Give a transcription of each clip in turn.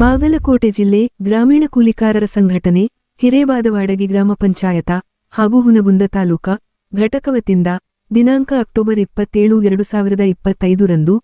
ಬಾಗಲಕೋಟೆ ಜಿಲ್ಲೆ ಗ್ರಾಮೀಣ ಕೂಲಿಕಾರರ ಸಂಘಟನೆ ಹಿರೇಬಾದವಾಡಗಿ ಗ್ರಾಮ ಪಂಚಾಯತ ಹಾಗೂ ಹುನಗುಂದ ತಾಲೂಕಾ ಘಟಕವತಿಯಿಂದ ದಿನಾಂಕ ಅಕ್ಟೋಬರ್ 27, 2025 ರಂದು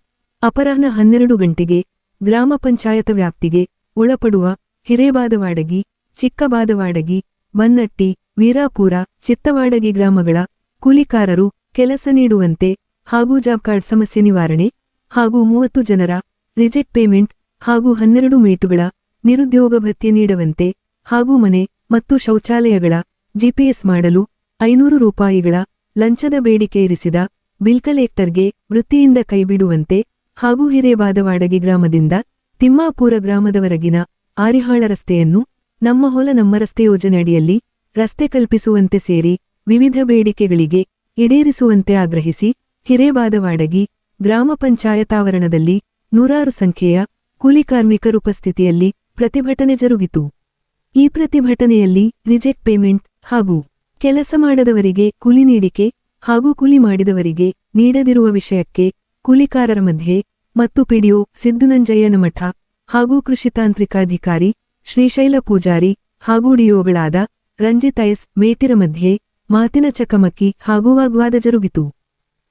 ಅಪರಾಹ್ನ 12 ಗಂಟೆಗೆ ಗ್ರಾಮ ಪಂಚಾಯತ ವ್ಯಾಪ್ತಿಗೆ ಒಳಪಡುವ ಹಿರೇಬಾದವಾಡಗಿ, ಚಿಕ್ಕಬಾದವಾಡಗಿ, ಮನ್ನಟ್ಟಿ, ವೀರಾಪುರ, ಚಿತ್ತವಾಡಗಿ ಗ್ರಾಮಗಳ ಕೂಲಿಕಾರರು ಕೆಲಸ ನೀಡುವಂತೆ ಹಾಗೂ ಜಾಬ್ ಕಾರ್ಡ್ ಸಮಸ್ಯೆ ನಿವಾರಣೆ ಹಾಗೂ 30 ಜನರ ರಿಜೆಕ್ಟ್ ಪೇಮೆಂಟ್ ಹಾಗೂ 12 ಮೇಟುಗಳ ನಿರುದ್ಯೋಗ ಭತ್ಯೆ ನೀಡುವಂತೆ ಹಾಗೂ ಮನೆ ಮತ್ತು ಶೌಚಾಲಯಗಳ ಜಿಪಿಎಸ್ ಮಾಡಲು 500 ರೂಪಾಯಿಗಳ ಲಂಚದ ಬೇಡಿಕೆ ಇರಿಸಿದ ಬಿಲ್ ಕಲೆಕ್ಟರ್ಗೆ ವೃತ್ತಿಯಿಂದ ಕೈಬಿಡುವಂತೆ ಹಾಗೂ ಹಿರೇಬಾದವಾಡಗಿ ಗ್ರಾಮದಿಂದ ತಿಮ್ಮಾಪುರ ಗ್ರಾಮದವರೆಗಿನ ಆರಿಹಾಳ ರಸ್ತೆಯನ್ನು ನಮ್ಮ ಹೊಲ ನಮ್ಮ ರಸ್ತೆ ಯೋಜನೆಯಡಿಯಲ್ಲಿ ರಸ್ತೆ ಕಲ್ಪಿಸುವಂತೆ ಸೇರಿ ವಿವಿಧ ಬೇಡಿಕೆಗಳಿಗೆ ಈಡೇರಿಸುವಂತೆ ಆಗ್ರಹಿಸಿ ಹಿರೇಬಾದವಾಡಗಿ ಗ್ರಾಮ ಪಂಚಾಯತ್ ಆವರಣದಲ್ಲಿ ನೂರಾರು ಸಂಖ್ಯೆಯ ಕೂಲಿಕಾರ್ಮಿಕರ ಉಪಸ್ಥಿತಿಯಲ್ಲಿ ಪ್ರತಿಭಟನೆ ಜರುಗಿತು. ಈ ಪ್ರತಿಭಟನೆಯಲ್ಲಿ ರಿಜೆಕ್ಟ್ ಪೇಮೆಂಟ್ ಹಾಗೂ ಕೆಲಸ ಮಾಡದವರಿಗೆ ಕೂಲಿ ನೀಡಿಕೆ ಹಾಗೂ ಕೂಲಿ ಮಾಡಿದವರಿಗೆ ನೀಡದಿರುವ ವಿಷಯಕ್ಕೆ ಕೂಲಿಕಾರರ ಮಧ್ಯೆ ಮತ್ತು ಪಿಡಿಒ ಸಿದ್ದುನಂಜಯ್ಯನಮಠ ಹಾಗೂ ಕೃಷಿ ತಾಂತ್ರಿಕಾಧಿಕಾರಿ ಶ್ರೀಶೈಲ ಪೂಜಾರಿ ಹಾಗೂ ಡಿಒಗಳಾದ ರಂಜಿತ್ ಐಸ್ ಮೇಟಿರ ಮಧ್ಯೆ ಮಾತಿನ ಚಕಮಕಿ ಹಾಗೂ ವಾಗ್ವಾದ ಜರುಗಿತು.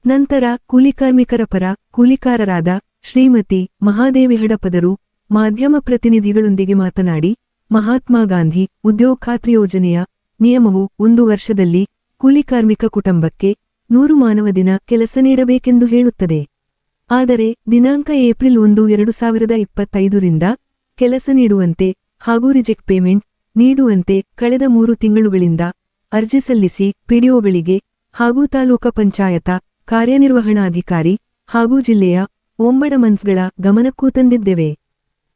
ನಂತರ ಕೂಲಿಕಾರ್ಮಿಕರ ಪರ ಕೂಲಿಕಾರರಾದ ಶ್ರೀಮತಿ ಮಹಾದೇವಿ ಹಡಪದರು ಮಾಧ್ಯಮ ಪ್ರತಿನಿಧಿಗಳೊಂದಿಗೆ ಮಾತನಾಡಿ, ಮಹಾತ್ಮ ಗಾಂಧಿ ಉದ್ಯೋಗ ಖಾತ್ರಿ ಯೋಜನೆಯ ನಿಯಮವು 1 ವರ್ಷದಲ್ಲಿ ಕೂಲಿಕಾರ್ಮಿಕ ಕುಟುಂಬಕ್ಕೆ 100 ಮಾನವ ದಿನ ಕೆಲಸ ನೀಡಬೇಕೆಂದು ಹೇಳುತ್ತದೆ. ಆದರೆ ದಿನಾಂಕ ಏಪ್ರಿಲ್ 1, 2025 ರಿಂದ ಕೆಲಸ ನೀಡುವಂತೆ ಹಾಗೂ ರಿಜೆಕ್ಟ್ ಪೇಮೆಂಟ್ ನೀಡುವಂತೆ ಕಳೆದ 3 ತಿಂಗಳುಗಳಿಂದ ಅರ್ಜಿ ಸಲ್ಲಿಸಿ ಪಿಡಿಒಗಳಿಗೆ ಹಾಗೂ ತಾಲೂಕಾ ಪಂಚಾಯತ ಕಾರ್ಯನಿರ್ವಹಣಾಧಿಕಾರಿ ಹಾಗೂ ಜಿಲ್ಲೆಯ ಓಂಬಡಮನ್ಸ್ಗಳ ಗಮನಕ್ಕೂ ತಂದಿದ್ದೇವೆ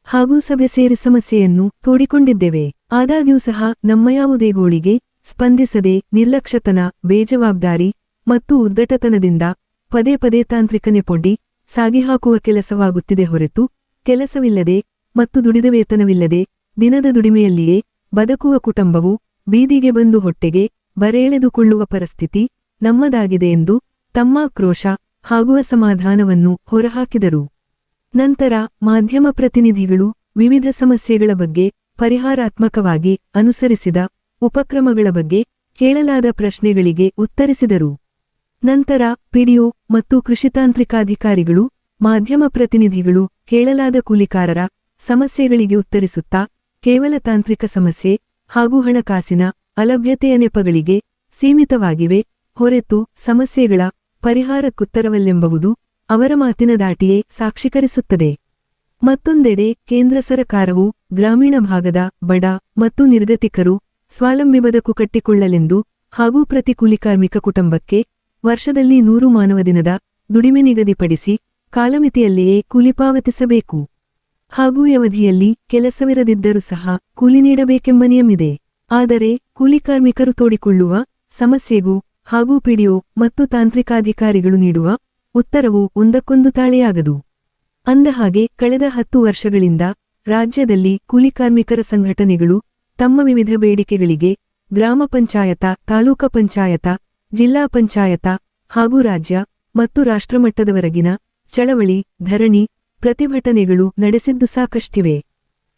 ಹಾಗೂ ಸಭೆ ಸೇರಿ ಸಮಸ್ಯೆಯನ್ನು ತೋಡಿಕೊಂಡಿದ್ದೇವೆ. ಆದಾಗ್ಯೂ ಸಹ ನಮ್ಮ ಯಾವುದೇ ಗೋಳಿಗೆ ಸ್ಪಂದಿಸದೆ ನಿರ್ಲಕ್ಷ್ಯತನ, ಬೇಜವಾಬ್ದಾರಿ ಮತ್ತು ಉದ್ದಟತನದಿಂದ ಪದೇ ಪದೇ ತಾಂತ್ರಿಕ ನೆಪೊಡ್ಡಿ ಸಾಗಿಹಾಕುವ ಕೆಲಸವಾಗುತ್ತಿದೆ ಹೊರತು ಕೆಲಸವಿಲ್ಲದೆ ಮತ್ತು ದುಡಿದ ವೇತನವಿಲ್ಲದೆ ದಿನದ ದುಡಿಮೆಯಲ್ಲಿಯೇ ಬದುಕುವ ಕುಟುಂಬವು ಬೀದಿಗೆ ಬಂದು ಹೊಟ್ಟೆಗೆ ಬರೆಳೆದುಕೊಳ್ಳುವ ಪರಿಸ್ಥಿತಿ ನಮ್ಮದಾಗಿದೆ ಎಂದು ತಮ್ಮ ಆಕ್ರೋಶ ಹಾಗೂ ಅಸಮಾಧಾನವನ್ನು ಹೊರಹಾಕಿದರು. ನಂತರ ಮಾಧ್ಯಮ ಪ್ರತಿನಿಧಿಗಳು ವಿವಿಧ ಸಮಸ್ಯೆಗಳ ಬಗ್ಗೆ ಪರಿಹಾರಾತ್ಮಕವಾಗಿ ಅನುಸರಿಸಿದ ಉಪಕ್ರಮಗಳ ಬಗ್ಗೆ ಕೇಳಲಾದ ಪ್ರಶ್ನೆಗಳಿಗೆ ಉತ್ತರಿಸಿದರು. ನಂತರ ಪಿಡಿಒ ಮತ್ತು ಕೃಷಿ ತಾಂತ್ರಿಕಾಧಿಕಾರಿಗಳು ಮಾಧ್ಯಮ ಪ್ರತಿನಿಧಿಗಳು ಕೇಳಲಾದ ಕೂಲಿಕಾರರ ಸಮಸ್ಯೆಗಳಿಗೆ ಉತ್ತರಿಸುತ್ತಾ ಕೇವಲ ತಾಂತ್ರಿಕ ಸಮಸ್ಯೆ ಹಾಗೂ ಹಣಕಾಸಿನ ಅಲಭ್ಯತೆಯ ನೆಪಗಳಿಗೆ ಸೀಮಿತವಾಗಿವೆ ಹೊರತು ಸಮಸ್ಯೆಗಳ ಪರಿಹಾರಕ್ಕುತ್ತರವಲ್ಲೆಂಬುದು ಅವರ ಮಾತಿನ ದಾಟಿಯೇ ಸಾಕ್ಷೀಕರಿಸುತ್ತದೆ. ಮತ್ತೊಂದೆಡೆ ಕೇಂದ್ರ ಸರಕಾರವು ಗ್ರಾಮೀಣ ಭಾಗದ ಬಡ ಮತ್ತು ನಿರ್ಗತಿಕರು ಸ್ವಾವಲಂಬಿ ಬದುಕು ಕಟ್ಟಿಕೊಳ್ಳಲೆಂದು ಹಾಗೂ ಪ್ರತಿ ಕೂಲಿಕಾರ್ಮಿಕ ಕುಟುಂಬಕ್ಕೆ ವರ್ಷದಲ್ಲಿ 100 ಮಾನವ ದಿನದ ದುಡಿಮೆ ನಿಗದಿಪಡಿಸಿ ಕಾಲಮಿತಿಯಲ್ಲಿಯೇ ಕೂಲಿ ಪಾವತಿಸಬೇಕು ಹಾಗೂ ಅವಧಿಯಲ್ಲಿ ಕೆಲಸವಿರದಿದ್ದರೂ ಸಹ ಕೂಲಿ ನೀಡಬೇಕೆಂಬ ನಿಯಮಿದೆ. ಆದರೆ ಕೂಲಿಕಾರ್ಮಿಕರು ತೋಡಿಕೊಳ್ಳುವ ಸಮಸ್ಯೆಗೂ ಹಾಗೂ ಪಿಡಿಒ ಮತ್ತು ತಾಂತ್ರಿಕಾಧಿಕಾರಿಗಳು ನೀಡುವ ಉತ್ತರವು ಒಂದಕ್ಕೊಂದು ತಾಳೆಯಾಗದು. ಅಂದಹಾಗೆ ಕಳೆದ 10 ವರ್ಷಗಳಿಂದ ರಾಜ್ಯದಲ್ಲಿ ಕೂಲಿಕಾರ್ಮಿಕರ ಸಂಘಟನೆಗಳು ತಮ್ಮ ವಿವಿಧ ಬೇಡಿಕೆಗಳಿಗೆ ಗ್ರಾಮ ಪಂಚಾಯತ, ತಾಲೂಕಾ ಪಂಚಾಯತ, ಜಿಲ್ಲಾ ಪಂಚಾಯತ ಹಾಗೂ ರಾಜ್ಯ ಮತ್ತು ರಾಷ್ಟ್ರಮಟ್ಟದವರೆಗಿನ ಚಳವಳಿ, ಧರಣಿ, ಪ್ರತಿಭಟನೆಗಳು ನಡೆಸಿದ್ದು ಸಾಕಷ್ಟಿವೆ.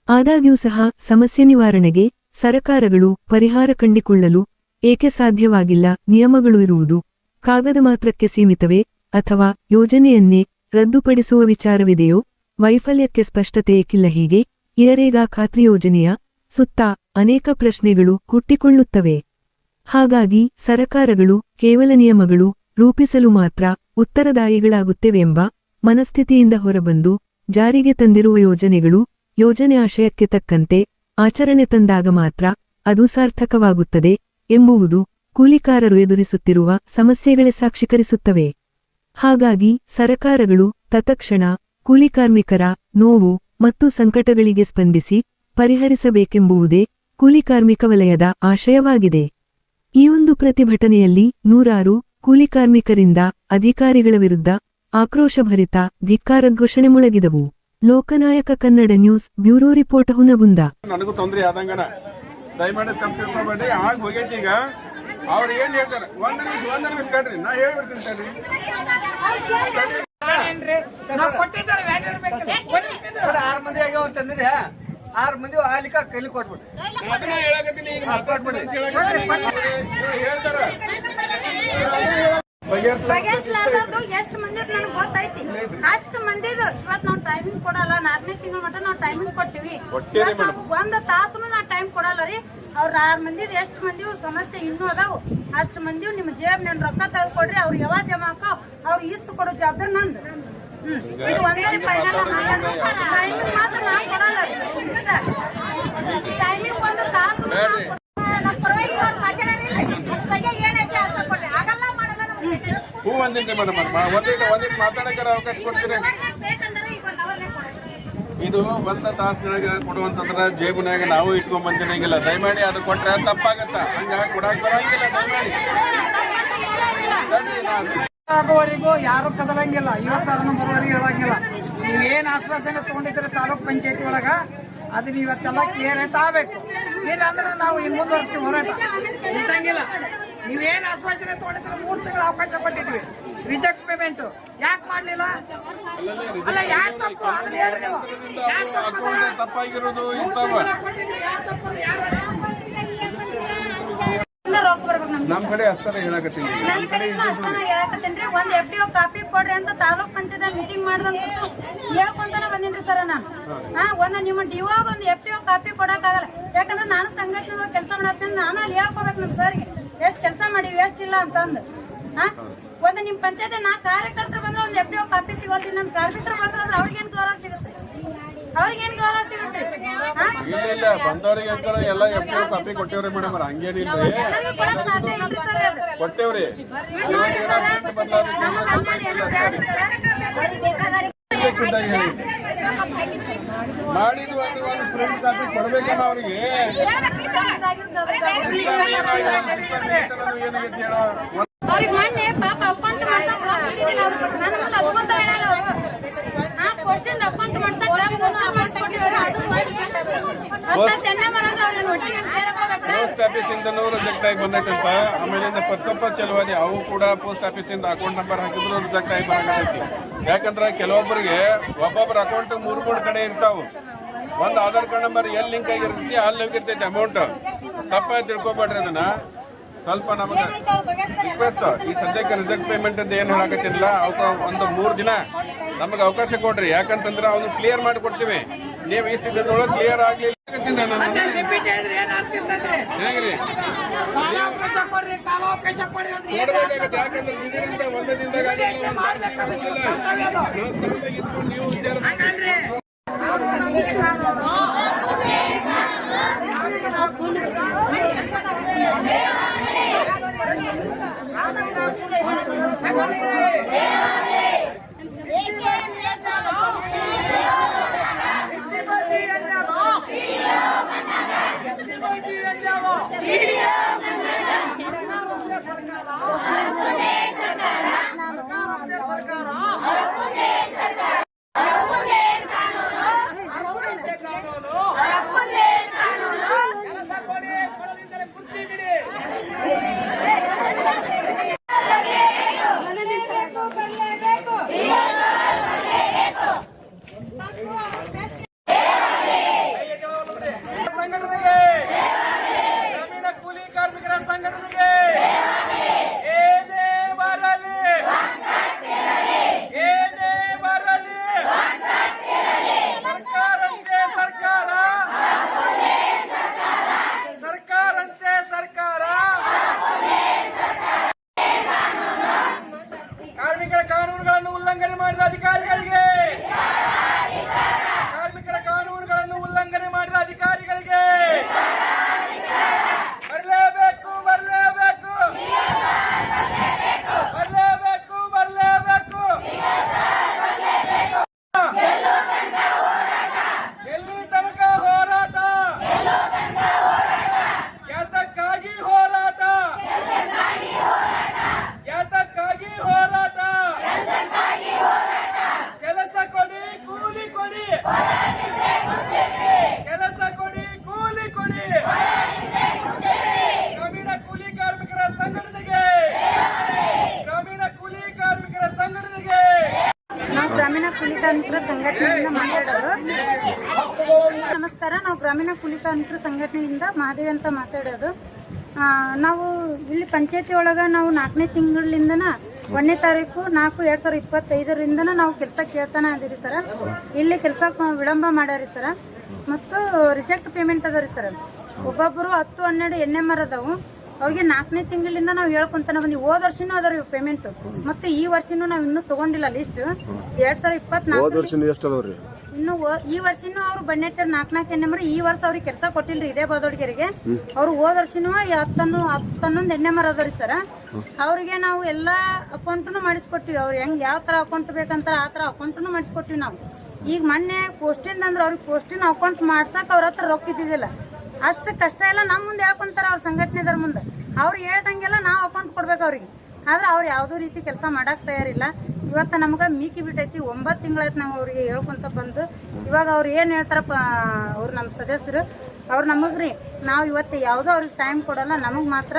ಆದಾಗ್ಯೂ ಸಹ ಸಮಸ್ಯೆ ನಿವಾರಣೆಗೆ ಸರಕಾರಗಳು ಪರಿಹಾರ ಕಂಡುಕೊಳ್ಳಲು ಏಕೆ ಸಾಧ್ಯವಾಗಿಲ್ಲ? ನಿಯಮಗಳು ಇರುವುದು ಕಾಗದ ಮಾತ್ರಕ್ಕೆ ಸೀಮಿತವೇ ಅಥವಾ ಯೋಜನೆಯನ್ನೇ ರದ್ದುಪಡಿಸುವ ವಿಚಾರವಿದೆಯೋ? ವೈಫಲ್ಯಕ್ಕೆ ಸ್ಪಷ್ಟತೆ ಏಕಿಲ್ಲ? ಹೀಗೆ ನರೇಗಾ ಖಾತ್ರಿ ಯೋಜನೆಯ ಸುತ್ತ ಅನೇಕ ಪ್ರಶ್ನೆಗಳು ಹುಟ್ಟಿಕೊಳ್ಳುತ್ತವೆ. ಹಾಗಾಗಿ ಸರಕಾರಗಳು ಕೇವಲ ನಿಯಮಗಳು ರೂಪಿಸಲು ಮಾತ್ರ ಉತ್ತರದಾಯಿಗಳಾಗುತ್ತವೆಂಬ ಮನಸ್ಥಿತಿಯಿಂದ ಹೊರಬಂದು ಜಾರಿಗೆ ತಂದಿರುವ ಯೋಜನೆಗಳು ಯೋಜನೆ ಆಶಯಕ್ಕೆ ತಕ್ಕಂತೆ ಆಚರಣೆ ತಂದಾಗ ಮಾತ್ರ ಅದು ಸಾರ್ಥಕವಾಗುತ್ತದೆ ಎಂಬುವುದು ಕೂಲಿಕಾರರು ಎದುರಿಸುತ್ತಿರುವ ಸಮಸ್ಯೆಗಳೇ ಸಾಕ್ಷೀಕರಿಸುತ್ತವೆ. ಹಾಗಾಗಿ ಸರಕಾರಗಳು ತತ್ಕ್ಷಣ ಕೂಲಿಕಾರ್ಮಿಕರ ನೋವು ಮತ್ತು ಸಂಕಟಗಳಿಗೆ ಸ್ಪಂದಿಸಿ ಪರಿಹರಿಸಬೇಕೆಂಬುದೇ ಕೂಲಿಕಾರ್ಮಿಕ ವಲಯದ ಆಶಯವಾಗಿದೆ. ಈ ಒಂದು ಪ್ರತಿಭಟನೆಯಲ್ಲಿ ನೂರಾರು ಕೂಲಿಕಾರ್ಮಿಕರಿಂದ ಅಧಿಕಾರಿಗಳ ವಿರುದ್ಧ ಆಕ್ರೋಶಭರಿತ ಧಿಕ್ಕಾರ ಘೋಷಣೆ ಮೊಳಗಿದವು. Lokanayaka Kannada news bureau report Hungund. ನನಗೂ ತೊಂದರೆ ಆದಂಗನ ದಯಮಾಡಿ ತಪ್ಪಿಸ್ಕೊಬೇಡಿ. ಆಗ ಹೋಗೈತಿ. ಈಗ ಅವ್ರು ಏನ್ ಹೇಳ್ತಾರೆ ಒಂದ್ ನಿಮಿಷ ಕಡ್ರಿ, ನಾ ಹೇಳ್ಬಿಡ್ತೀನಿ ತಡ್ರಿ. ಕೊಟ್ಟಿದ್ದಾರೆ 6 ಮಂದಿ ಆಗ್ಯಾವ ಅಂತಂದ್ರೆ 6 ಮಂದಿ ಆಲಿಕ ಕೈಲಿ ಕೊಟ್ಬಿಟ್ಟು ಅದನ್ನ ಹೇಳಕತ್ತೀನಿ ಈಗ ಮಾತಾಡ್ಬೇಡಿ ಅಂತ ಹೇಳಕತ್ತೀನಿ ಹೇಳ್ತಾರ ಬಗೆಹರಿಸಲಾರ್ದು ಎಷ್ಟು ಮಂದಿ ನನಗೆ ಗೊತ್ತೈತಿ ಅಷ್ಟು ಮಂದಿದು ಇವತ್ತು ನಾವು ಟೈಮಿಂಗ್ ಕೊಡಲ್ಲ 4ನೇ ತಿಂಗಳ ಮಟ್ಟ ನಾವು ಟೈಮಿಂಗ್ ಕೊಟ್ಟಿವಿ ನಾವು 1 ತಾಸು ನಾವು ಟೈಮ್ ಕೊಡಲ್ಲ ರೀ ಅವ್ರ 6 ಮಂದಿದ್ ಎಷ್ಟು ಮಂದಿ ಸಮಸ್ಯೆ ಇನ್ನೂ ಅದಾವು ಅಷ್ಟು ಮಂದಿ ನಿಮ್ಮ ಜೇಬ್ ನನ್ ರೊಕ್ಕ ತೆಗೆದುಕೊಡ್ರಿ ಅವ್ರು ಯಾವಾಗ ಜಮಾ ಹಾಕೋ ಅವ್ರು ಈಸ್ತು ಕೊಡೋ ಜವಾಬ್ದಾರಿ ನಂದು ಇದು ಒಂದೇ ಫೈನಲ್ ಮಾತಾಡೋದು ಟೈಮಿಂಗ್ ಮಾತ್ರ ನಾ ಕೊಡಲ್ಲ ಟೈಮಿಂಗ್ 1 ತಾಸು ನಮ್ಮ ಪರವಾಗಿ ಅವ್ರು ಮಾತಾಡೋರಿಲ್ಲ ಅದ್ರ ಬಗ್ಗೆ ಏನೈತಿ ಅರ್ಥ ಕೊಡ್ರಿ ಆಗಲ್ಲ ಮಾಡಲ್ಲ ನಮ್ಗೆ ಹೂ ಒಂದಿನ ಮೇಡಮ್ ಒಂದಿನ ಮಾತಾಡಕ್ಕೆ ಅವಕಾಶ ಕೊಡ್ತೀರಿ ಇದು 1 ತಾಸಿನೊಳಗೆ ಕೊಡುವಂತಂದ್ರ ಜೇಬುನಾಗ ನಾವು ಇಟ್ಕೊಂಡ್ ಬಂದಿರಂಗಿಲ್ಲ ದಯಮಾಡಿ ಅದು ಕೊಟ್ರೆ ತಪ್ಪಾಗತ್ತ ಹಂಗ ಕೊಡಕ್ ಬರಂಗಿಲ್ಲ ದಯಮಾಡಿ ಆಗುವವರೆಗೂ ಯಾರು ಕದಲಂಗಿಲ್ಲ 50,000 ಬರೋವರೆಗೆ ಹೇಳಂಗಿಲ್ಲ ನೀವೇನ್ ಆಶ್ವಾಸನೆ ತಗೊಂಡಿದ್ರೆ ತಾಲೂಕ್ ಪಂಚಾಯತಿ ಒಳಗ ಅದು ಇವತ್ತೆಲ್ಲ ಕ್ಲಿಯರ್ ಆಗಿ ಆಗ್ಬೇಕು ಇಲ್ಲ ಅಂದ್ರೆ ನಾವು ಇನ್ನು ಮುಂದುವರಿಸ್ತೀವಿ ಹೋರಾಟ ಇರ್ತಂಗಿಲ್ಲ ನೀವೇನ್ ಆಶ್ವಾಸನೆ ತಗೊಂಡಿದ್ರೆ 3 ತಿಂಗಳ ಅವಕಾಶ ಕೊಟ್ಟಿದ್ವಿ ರಿಜೆಕ್ಟ್ ಪೇಮೆಂಟ್ ಯಾಕೆ ಮಾಡ್ಲಿಲ್ಲ ಅಲ್ಲ ಯಾಕೆ ತಪ್ಪು ಅದನ್ನ ಹೇಳ್ರಿ ನೀವು ಯಾಕೆ ತಪ್ಪು ತಪ್ಪಾಗಿರೋದು ಇರ್ತಾವ ರೊಕ್ಕ ಬರ್ಬೇಕು ನಮ್ಗೆ ನಮ್ ಕಡೆ ಅಷ್ಟೇ ಹೇಳಕತ್ತೀನಿ ನನ್ನ ಕಡೆ ಅಷ್ಟನ ಹೇಳಕತ್ತೇನ್ರಿ ಒಂದ್ FDO ಕಾಪಿ ಕೊಡ್ರಿ ಅಂತ ತಾಲೂಕ್ ಪಂಚಾಯತ್ ಮೀಟಿಂಗ್ ಮಾಡ್ದಂತ ಹೇಳ್ಕೊಂತಾನೆ ಬಂದಿನ್ರಿ ಸರ್ ನಾನು ಒಂದ್ ನಿಮ್ಮ ಡಿಒ ಒಂದು FDO ಕಾಪಿ ಕೊಡಕ್ ಆಗಲ್ಲ ಯಾಕಂದ್ರೆ ನಾನು ಸಂಘಟನೆ ಕೆಲಸ ಮಾಡತ್ತೇನೆ ನಾನು ಅಲ್ಲಿ ಹೇಳ್ಕೋಬೇಕು ನಮ್ ಸರ್ಗೆ ಎಷ್ಟ್ ಕೆಲಸ ಮಾಡಿವಿ ಎಷ್ಟಿಲ್ಲ ಅಂತಂದು ಒಂದ್ ನಿಮ್ ಪಂಚಾಯತ್ ನಾ ಕಾರ್ಯಕರ್ತರು ಬಂದ್ರೆ ಒಂದ್ FDO ಕಾಪಿ ಸಿಗೋದಿಲ್ಲ ನನ್ ಕಾರ್ಮಿಕರು ಬಂದ್ರೆ ಅಂದ್ರೆ ಅವ್ರಿಗೇನ್ ಗೌರವ ಸಿಗುತ್ತೆ ಅವ್ರಿಗೇನ್ ಗೌರವ ಸಿಗುತ್ತೆ ಇಲ್ಲ ಬಂದವ್ರಿಗೆ ಅಂತಾರ ಎಲ್ಲ FDO ಕಾಪಿ ಕೊಟ್ಟೇವ್ರಿ ಮೇಡಮ್ ಹಂಗೇನಿಲ್ಲ ಕೊಟ್ಟೇವ್ರಿ ಮಾಡಿದ್ವಿ ಅಂದ್ರೆ ಒಂದು ಪ್ರಿಂಟ್ ಕಾಪಿ ಕೊಡ್ಬೇಕಲ್ಲ ಅವ್ರಿಗೆ ಏನಾಗೈತಿ ಹೇಳೋ ಅವ್ರಿಗೆ ಮೊನ್ನೆ ಪಾಪ ಅಕೌಂಟ್ ಮಾಡ್ಸಕ್ ನನ್ನ ಮುಂದೆ ಅಕೌಂಟ್ ಹೇಳಲ್ಲ ಅವರು ಕ್ವಶನ್ ಅಕೌಂಟ್ ಮಾಡ್ಸಕ್ ಪೋಸ್ಟ್ ಆಫೀಸ್ ಇಂದ ರಿಜೆಕ್ಟ್ ಆಗಿ ಬಂದೈತಂತ ಆಮೇಲಿಂದ ಪರ್ಸಪ್ಪ ಚಲುವಾದಿ ಅವು ಕೂಡ ಪೋಸ್ಟ್ ಆಫೀಸ್ ಇಂದ ಅಕೌಂಟ್ ನಂಬರ್ ಹಾಕಿದ್ರು ರಿಜೆಕ್ಟ್ ಆಗಿ ಬರಕತ್ತೈತಿ ಯಾಕಂದ್ರೆ ಕೆಲವೊಬ್ಬರಿಗೆ ಒಬ್ಬೊಬ್ಬರ ಅಕೌಂಟ್ 3 ಕಡೆ ಇರ್ತಾವ ಒಂದ್ ಆಧಾರ್ ಕಾರ್ಡ್ ನಂಬರ್ ಎಲ್ಲಿ ಲಿಂಕ್ ಆಗಿರ್ತೈತಿ ಅಲ್ಲಿ ಹೋಗಿರ್ತೈತಿ ಅಮೌಂಟ್ ತಪ್ಪಾಗಿ ತಿಳ್ಕೊಬೇಡ್ರಿ ಅದನ್ನ ಸ್ವಲ್ಪ ನಮಗೆ ರಿಕ್ವೆಸ್ಟ್ ಈ ಸದ್ಯಕ್ಕೆ ರಿಜೆಕ್ಟ್ ಪೇಮೆಂಟ್ ಅಂತ ಏನು ಹೇಳಕತ್ತಿಲ್ಲ ಒಂದು 3 ದಿನ ನಮಗೆ ಅವಕಾಶ ಕೊಡ್ರಿ ಯಾಕಂತಂದ್ರೆ ಅವ್ನು ಕ್ಲಿಯರ್ ಮಾಡಿ ಕೊಡ್ತೀವಿ ನೀವು ಇಷ್ಟು ದಿನದೊಳಗೆ ಕ್ಲಿಯರ್ ಆಗ್ಲಿಲ್ಲ ಹೇಗ್ರಿ ಕೊಡ್ಬೇಕಾಗತ್ತೆ ಯಾಕಂದ್ರೆ ದಿನದಿಂದ ಒಂದೇ ದಿನದಾಗ ಇದ್ಕೊಂಡು ನೀವು ವಿಚಾರ ಗ್ರಾಮೀಣ ಕೂಲಿ ಕಾರ್ಮಿಕರ ಸಂಘಟನೆಗೆ ಏನೇ ಬರಲಿ ಸರ್ಕಾರಂತೆ ಸರ್ಕಾರ ಕಾರ್ಮಿಕರ ಕಾನೂನುಗಳನ್ನು ಉಲ್ಲಂಘನೆ ಮಾಡಿದ ಅಧಿಕಾರಿಗಳಿಗೆ ಬರಲೇಬೇಕು ಎಲ್ಲಿ ತನಕ ಹೋರಾಟ ಯಾತಕ್ಕಾಗಿ ಹೋರಾಟ ಕೆಲಸ ಕೊಡಿ ಕೂಲಿ ಕೊಡಿ ಗ್ರಾಮೀಣ ಕೂಲಿ ಕಾರ್ಮಿಕರ ಸಂಘಟನೆಗೆ ನಾವು ಗ್ರಾಮೀಣ ಕೂಲಿ ಕಾರ್ಮಿಕರ ಸಂಘಟನೆಯಿಂದ ಮಾತಾಡೋದು ನಮಸ್ಕಾರ. ನಾವು ಗ್ರಾಮೀಣ ಕೂಲಿ ಕಾರ್ಮಿಕರ ಸಂಘಟನೆಯಿಂದ ಮಹಾದೇವಿ ಅಂತ ಮಾತಾಡೋದು. ನಾವು ಇಲ್ಲಿ ಪಂಚಾಯತಿ ಒಳಗೆ ನಾವು 4ನೇ ತಿಂಗಳಿಂದನ 1ನೇ ತಾರೀಕು 4/2025 ನಾವು ಕೆಲಸ ಕೇಳ್ತಾನೆ ಅದೀರಿ ಸರ್. ಇಲ್ಲಿ ಕೆಲಸ ವಿಳಂಬ ಮಾಡ್ಯಾರಿ ಸರ್. ಮತ್ತು ರಿಜೆಕ್ಟ್ ಪೇಮೆಂಟ್ ಅದ ರೀ ಸರ್. ಒಬ್ಬೊಬ್ಬರು 10-12 NMR ಅದಾವು. ಅವ್ರಿಗೆ 4ನೇ ತಿಂಗಳಿಂದ ನಾವು ಹೇಳ್ಕೊಂತಾನೆ ಬಂದ್ವಿ. ಹೋದ ವರ್ಷನೂ ಅದಾರ ಪೇಮೆಂಟ್. ಮತ್ತೆ ಈ ವರ್ಷನೂ ನಾವು ಇನ್ನೂ ತಗೊಂಡಿಲ್ಲ ಲಿಸ್ಟ್. 2024 ಇನ್ನು ಈ ವರ್ಷನೂ ಅವ್ರು ಬನ್ನೆಟ್ಟರ್ 4 NMR. ಈ ವರ್ಷ ಅವ್ರಿಗೆ ಕೆಲಸ ಕೊಟ್ಟಿಲ್ರಿ ಇದೇ ಬಾದೋಡ್ಗೆರಿಗೆ. ಅವ್ರು ಹೋದ ವರ್ಷನೂ 10-11 NMR ಅದಾವ್ರಿ ಸರ್. ಅವ್ರಿಗೆ ನಾವು ಎಲ್ಲಾ ಅಕೌಂಟ್ನು ಮಾಡಿಸ್ಕೊಟ್ಟಿವಿ. ಅವ್ರು ಹೆಂಗ್ ಯಾವ ತರ ಅಕೌಂಟ್ ಬೇಕಂತ ಆ ತರ ಅಕೌಂಟ್ನು ಮಾಡಿಸ್ಕೊಟ್ಟಿವಿ ನಾವು. ಈಗ ಮೊನ್ನೆ ಪೋಸ್ಟಿಂದ ಅಂದ್ರೆ ಅವ್ರಿಗೆ ಪೋಸ್ಟಿನ ಅಕೌಂಟ್ ಮಾಡ್ಸಕ್ ಅವ್ರ ಹತ್ರ ರೊಕ್ಕ ಇದ್ದಿದ್ದಿಲ್ಲ. ಅಷ್ಟು ಕಷ್ಟ ಎಲ್ಲ ನಮ್ಮ ಮುಂದೆ ಹೇಳ್ಕೊಂತಾರ ಅವ್ರ ಸಂಘಟನೆದವ್ರ ಮುಂದೆ. ಅವ್ರು ಹೇಳ್ದಂಗೆಲ್ಲ ನಾವು ಅಕೌಂಟ್ ಕೊಡ್ಬೇಕು ಅವ್ರಿಗೆ. ಆದ್ರೆ ಅವ್ರು ಯಾವುದೋ ರೀತಿ ಕೆಲಸ ಮಾಡಕ್ ತಯಾರಿಲ್ಲ. ಇವತ್ತು ನಮ್ಗೆ ಮೀಕಿ ಬಿಟ್ಟೈತಿ. 9 ತಿಂಗಳಾಯ್ತು ನಾವು ಅವ್ರಿಗೆ ಹೇಳ್ಕೊಂತ ಬಂದು. ಇವಾಗ ಅವ್ರು ಏನು ಹೇಳ್ತಾರಪ್ಪ ಅವ್ರು ನಮ್ಮ ಸದಸ್ಯರು ಅವ್ರು ನಮಗ್ರಿ ನಾವು ಇವತ್ತು ಯಾವುದೋ ಅವ್ರಿಗೆ ಟೈಮ್ ಕೊಡಲ್ಲ. ನಮಗೆ ಮಾತ್ರ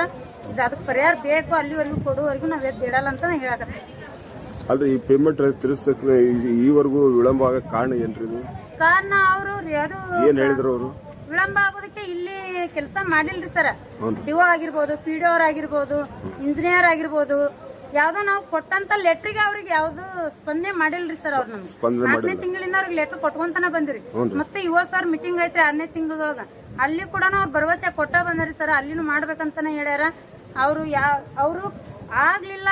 ಅದಕ್ಕೆ ಪರಿಹಾರ ಬೇಕು. ಅಲ್ಲಿವರೆಗೂ ಕೊಡುವವರೆಗೂ ನಾವು ಎದ್ದು ಇಡಲ್ಲ ಅಂತ ಹೇಳಕತ್ತೀವಿ. ಅಲ್ರಿ ಈ ಪೇಮೆಂಟ್ ತಿರ್ಸಕ್ಕೆ ಈವರೆಗೂ ವಿಳಂಬ ಆಗಕ್ಕೆ ಕಾರಣ ಏನ್ರಿ? ಕಾರಣ ಅವರು ಯಾರು ಏನ್ ಹೇಳಿದ್ರು ಅವರು? ವಿಳಂಬ ಆಗೋದಕ್ಕೆ ಇಲ್ಲಿ ಕೆಲಸ ಮಾಡಿಲ್ರಿ ಸರ್. ಡಿಒ ಆಗಿರ್ಬೋದು, PDO ಆಗಿರ್ಬೋದು, ಇಂಜಿನಿಯರ್ ಆಗಿರ್ಬೋದು, ಯಾವ್ದೋ ನಾವು ಕೊಟ್ಟಂತ ಲೆಟ್ರಿಗೆ ಅವ್ರಿಗೆ ಯಾವ್ದು ಸ್ಪಂದನೆ ಮಾಡಿಲ್ರಿ ಸರ್. ಅವ್ರು ನಮ್ಗೆ 4ನೇ ತಿಂಗಳಿಂದ ಅವ್ರಿಗೆ ಲೆಟರ್ ಕೊಟ್ಕೊಂತಾನ ಬಂದ್ರಿ. ಮತ್ತೆ ಇವತ್ತು ಸರ್ ಮೀಟಿಂಗ್ ಐತ್ರಿ 6ನೇ ತಿಂಗಳೊಳಗ. ಅಲ್ಲಿ ಕೂಡ ಅವ್ರು ಭರವಸೆ ಕೊಟ್ಟ ಬಂದ್ರಿ ಸರ್. ಅಲ್ಲಿನೂ ಮಾಡ್ಬೇಕಂತಾನೆ ಹೇಳ್ಯಾರ ಅವರು. ಅವರು ಆಗ್ಲಿಲ್ಲ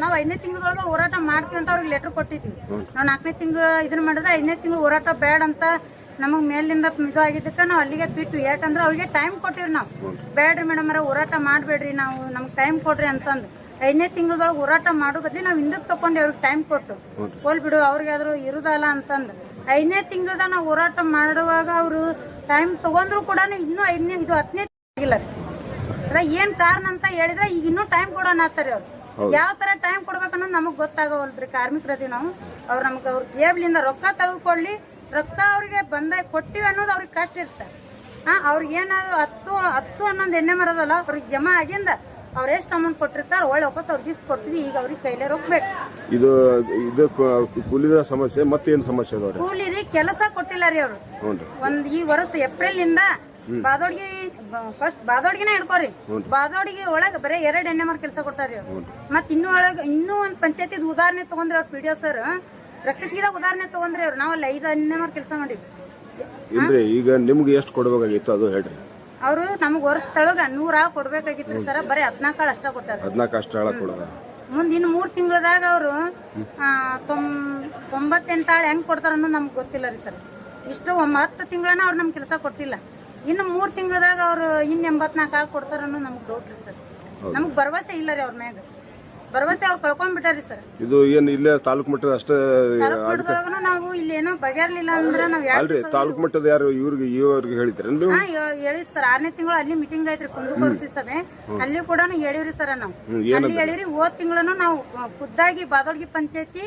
ನಾವು 5ನೇ ತಿಂಗಳೊಳಗ ಹೋರಾಟ ಮಾಡ್ತೀವಿ ಅಂತ ಅವ್ರಿಗೆ ಲೆಟರ್ ಕೊಟ್ಟಿದ್ವಿ. ನಾವು 4ನೇ ತಿಂಗಳು ಇದನ್ನ ಮಾಡಿದ್ರೆ 5ನೇ ತಿಂಗಳು ಹೋರಾಟ ಬೇಡ ಅಂತ ನಮಗ್ ಮೇಲಿಂದ ಇದು ಆಗಿದ್ದಕ್ಕ ನಾವು ಅಲ್ಲಿಗೆ ಬಿಟ್ಟು. ಯಾಕಂದ್ರೆ ಅವ್ರಿಗೆ ಟೈಮ್ ಕೊಟ್ಟಿವ್ರಿ ನಾವು. ಬೇಡ್ರಿ ಮೇಡಮ್ ಹೋರಾಟ ಮಾಡ್ಬೇಡ್ರಿ, ನಾವು ನಮ್ಗೆ ಟೈಮ್ ಕೊಡ್ರಿ ಅಂತಂದು 5ನೇ ತಿಂಗಳದೊಳಗೆ ಹೋರಾಟ ಮಾಡೋ ಬದ್ಲಿ ನಾವು ಹಿಂದಕ್ಕೆ ತಗೊಂಡು ಅವ್ರಿಗೆ ಟೈಮ್ ಕೊಟ್ಟು ಹೋಲ್ ಬಿಡು ಅವ್ರಿಗಾದ್ರು ಇರುದಲ್ಲ ಅಂತಂದು 5ನೇ ತಿಂಗಳದಾಗ ನಾವು ಹೋರಾಟ ಮಾಡುವಾಗ ಅವರು ಟೈಮ್ ತಗೊಂಡ್ರು ಕೂಡ ಇನ್ನೂ 10ನೇ ಆಗಿಲ್ಲ ರೀ. ಏನ್ ಕಾರಣ ಅಂತ ಹೇಳಿದ್ರೆ ಈಗ ಇನ್ನೂ ಟೈಮ್ ಕೊಡೋಣ ಅಂತಾರೆ ಅವ್ರು. ಯಾವ ತರ ಟೈಮ್ ಕೊಡ್ಬೇಕನ್ನೋದು ನಮಗ್ ಗೊತ್ತಾಗವಲ್ರಿ. ಕಾರ್ಮಿಕರದಿ ನಾವು. ಅವ್ರು ನಮ್ಗೆ ಅವ್ರ ಜೇಬ್ಲಿಂದ ರೊಕ್ಕ ತೆಗೆದುಕೊಳ್ಳಿ, ರೊಕ್ಕ ಅವ್ರಿಗೆ ಕೊಟ್ಟಿವಿ ಅನ್ನೋದು ಅವ್ರಿಗೆ ಕಷ್ಟ ಇರ್ತಾರೆ. ಅವ್ರಿಗೆ ಏನಾದ್ರು 10-11 NMR ಅದಲ್ಲ ಅವ್ರಿಗೆ ಜಮಾ ಆಗಿಂದ ಅವ್ರು ಎಷ್ಟು ಅಮೌಂಟ್ ಕೊಟ್ಟಿರ್ತಾರೆ ಒಳ್ಳೆ ವಾಪಸ್ ಅವ್ರಿಗೆ ಇಷ್ಟು ಕೊಡ್ತೀವಿ. ಈಗ ಅವ್ರಿಗೆ ಕೈಲೇ ರೊಕ್ಕಬೇಕು. ಇದು ಕೂಲಿದ ಸಮಸ್ಯೆ ಮತ್ತೇನು ಸಮಸ್ಯೆ ಅದಾವ್ರಿ? ಕೂಲಿ ರೀ ಕೆಲಸ ಕೊಟ್ಟಿಲ್ಲ ರೀ ಅವರು. ಈ ವರ್ಷ ಏಪ್ರಿಲ್ ಇಂದ ಬಾದೋಡ್ಗಿ ಫಸ್ಟ್ ಬಾದೋಡ್ಗಿನ ಹಿಡ್ಕೋರಿ. ಬಾದೋಡ್ಗಿ ಒಳಗ ಬರೀ 2 NMR ಕೆಲಸ ಕೊಟ್ಟಾರಿ ಅವ್ರು. ಮತ್ ಇನ್ನೂ ಒಂದ್ ಪಂಚಾಯತಿ ಉದಾಹರಣೆ ತಗೊಂಡ್ರಿ ಅವ್ರ PDO ಸರ್. ರಕ್ಕಸಿದ ಉದಾಹರಣೆ ತಗೊಂಡ್ರಿ ಅವ್ರು. ನಾವಲ್ಲಿ 5 NMR ಕೆಲಸ ಮಾಡಿವಿ. ಇಲ್ರಿ ಈಗ ನಿಮ್ಗೆ ಎಷ್ಟು ಕೊಡ್ಬೇಕಾಗಿತ್ತು ಅದು ಹೇಳ್ರಿ. ಅವರು ನಮ್ಗೆ ವರ್ಷದೊಳಗ 100 ಆಳು ಕೊಡ್ಬೇಕಾಗಿತ್ತು ಸರ್. ಬರೀ 14 ಆಳು ಅಷ್ಟ ಕೊಟ್ಟಾರ. 14 ಅಷ್ಟ ಆಳ ಕೊಡೋದ. ಮುಂದ್ ಇನ್ನು 3 ತಿಂಗಳದಾಗ ಅವರು 98 ಆಳು ಹೆಂಗ್ ಕೊಡ್ತಾರ ಅನ್ನೋದು ನಮ್ಗೆ ಗೊತ್ತಿಲ್ಲ ರೀ ಸರ್. ಇಷ್ಟು 10 ತಿಂಗಳನ್ನ ಅವ್ರು ನಮ್ಗೆ ಕೆಲಸ ಕೊಟ್ಟಿಲ್ಲ. ಇನ್ನು 3 ತಿಂಗಳದಾಗ ಅವ್ರು ಇನ್ನು 84 ಆಳು ಕೊಡ್ತಾರ ಅನ್ನೋದು ನಮ್ಗೆ ಡೌಟ್ ರೀ ಸರ್. ನಮ್ಗೆ ಭರವಸೆ ಇಲ್ಲ ರೀ ಅವ್ರ ಮ್ಯಾಗ. ಭರವಸೆ ಅವ್ರು ಕಳ್ಕೊಂಡ್ಬಿಟ್ಟಾರಿ ಸರ್. ಇದು ಏನ್ ಇಲ್ಲೇ ತಾಲೂಕ್ ಮಟ್ಟದ ಅಷ್ಟೇ ನಾವು ಇಲ್ಲಿ ಏನೋ ಬಗೆರ್ಲಿಲ್ಲ ಅಂದ್ರೆ ನಾವು ಅಲ್ರಿ ತಾಲೂಕ್ ಮಟ್ಟದ ಯಾರು ಇವ್ರಿಗೆ ಹೇಳಿದ್ರಿ? ಹೇಳಿದ್ ಸರ್. 6ನೇ ತಿಂಗಳು ಅಲ್ಲಿ ಮೀಟಿಂಗ್ ಐತ್ರಿ ಕುಂದುಕೊರತಿ ಸಭೆ. ಅಲ್ಲಿ ಕೂಡ ಹೇಳಿವ್ರಿ ಸರ್. ನಾವು ಅಲ್ಲಿ ಹೇಳಿರಿ. ಹೋದ್ ತಿಂಗಳನ್ನು ನಾವು ಖುದ್ದಾಗಿ ಬಾದೋಡ್ಗಿ ಪಂಚಾಯತಿ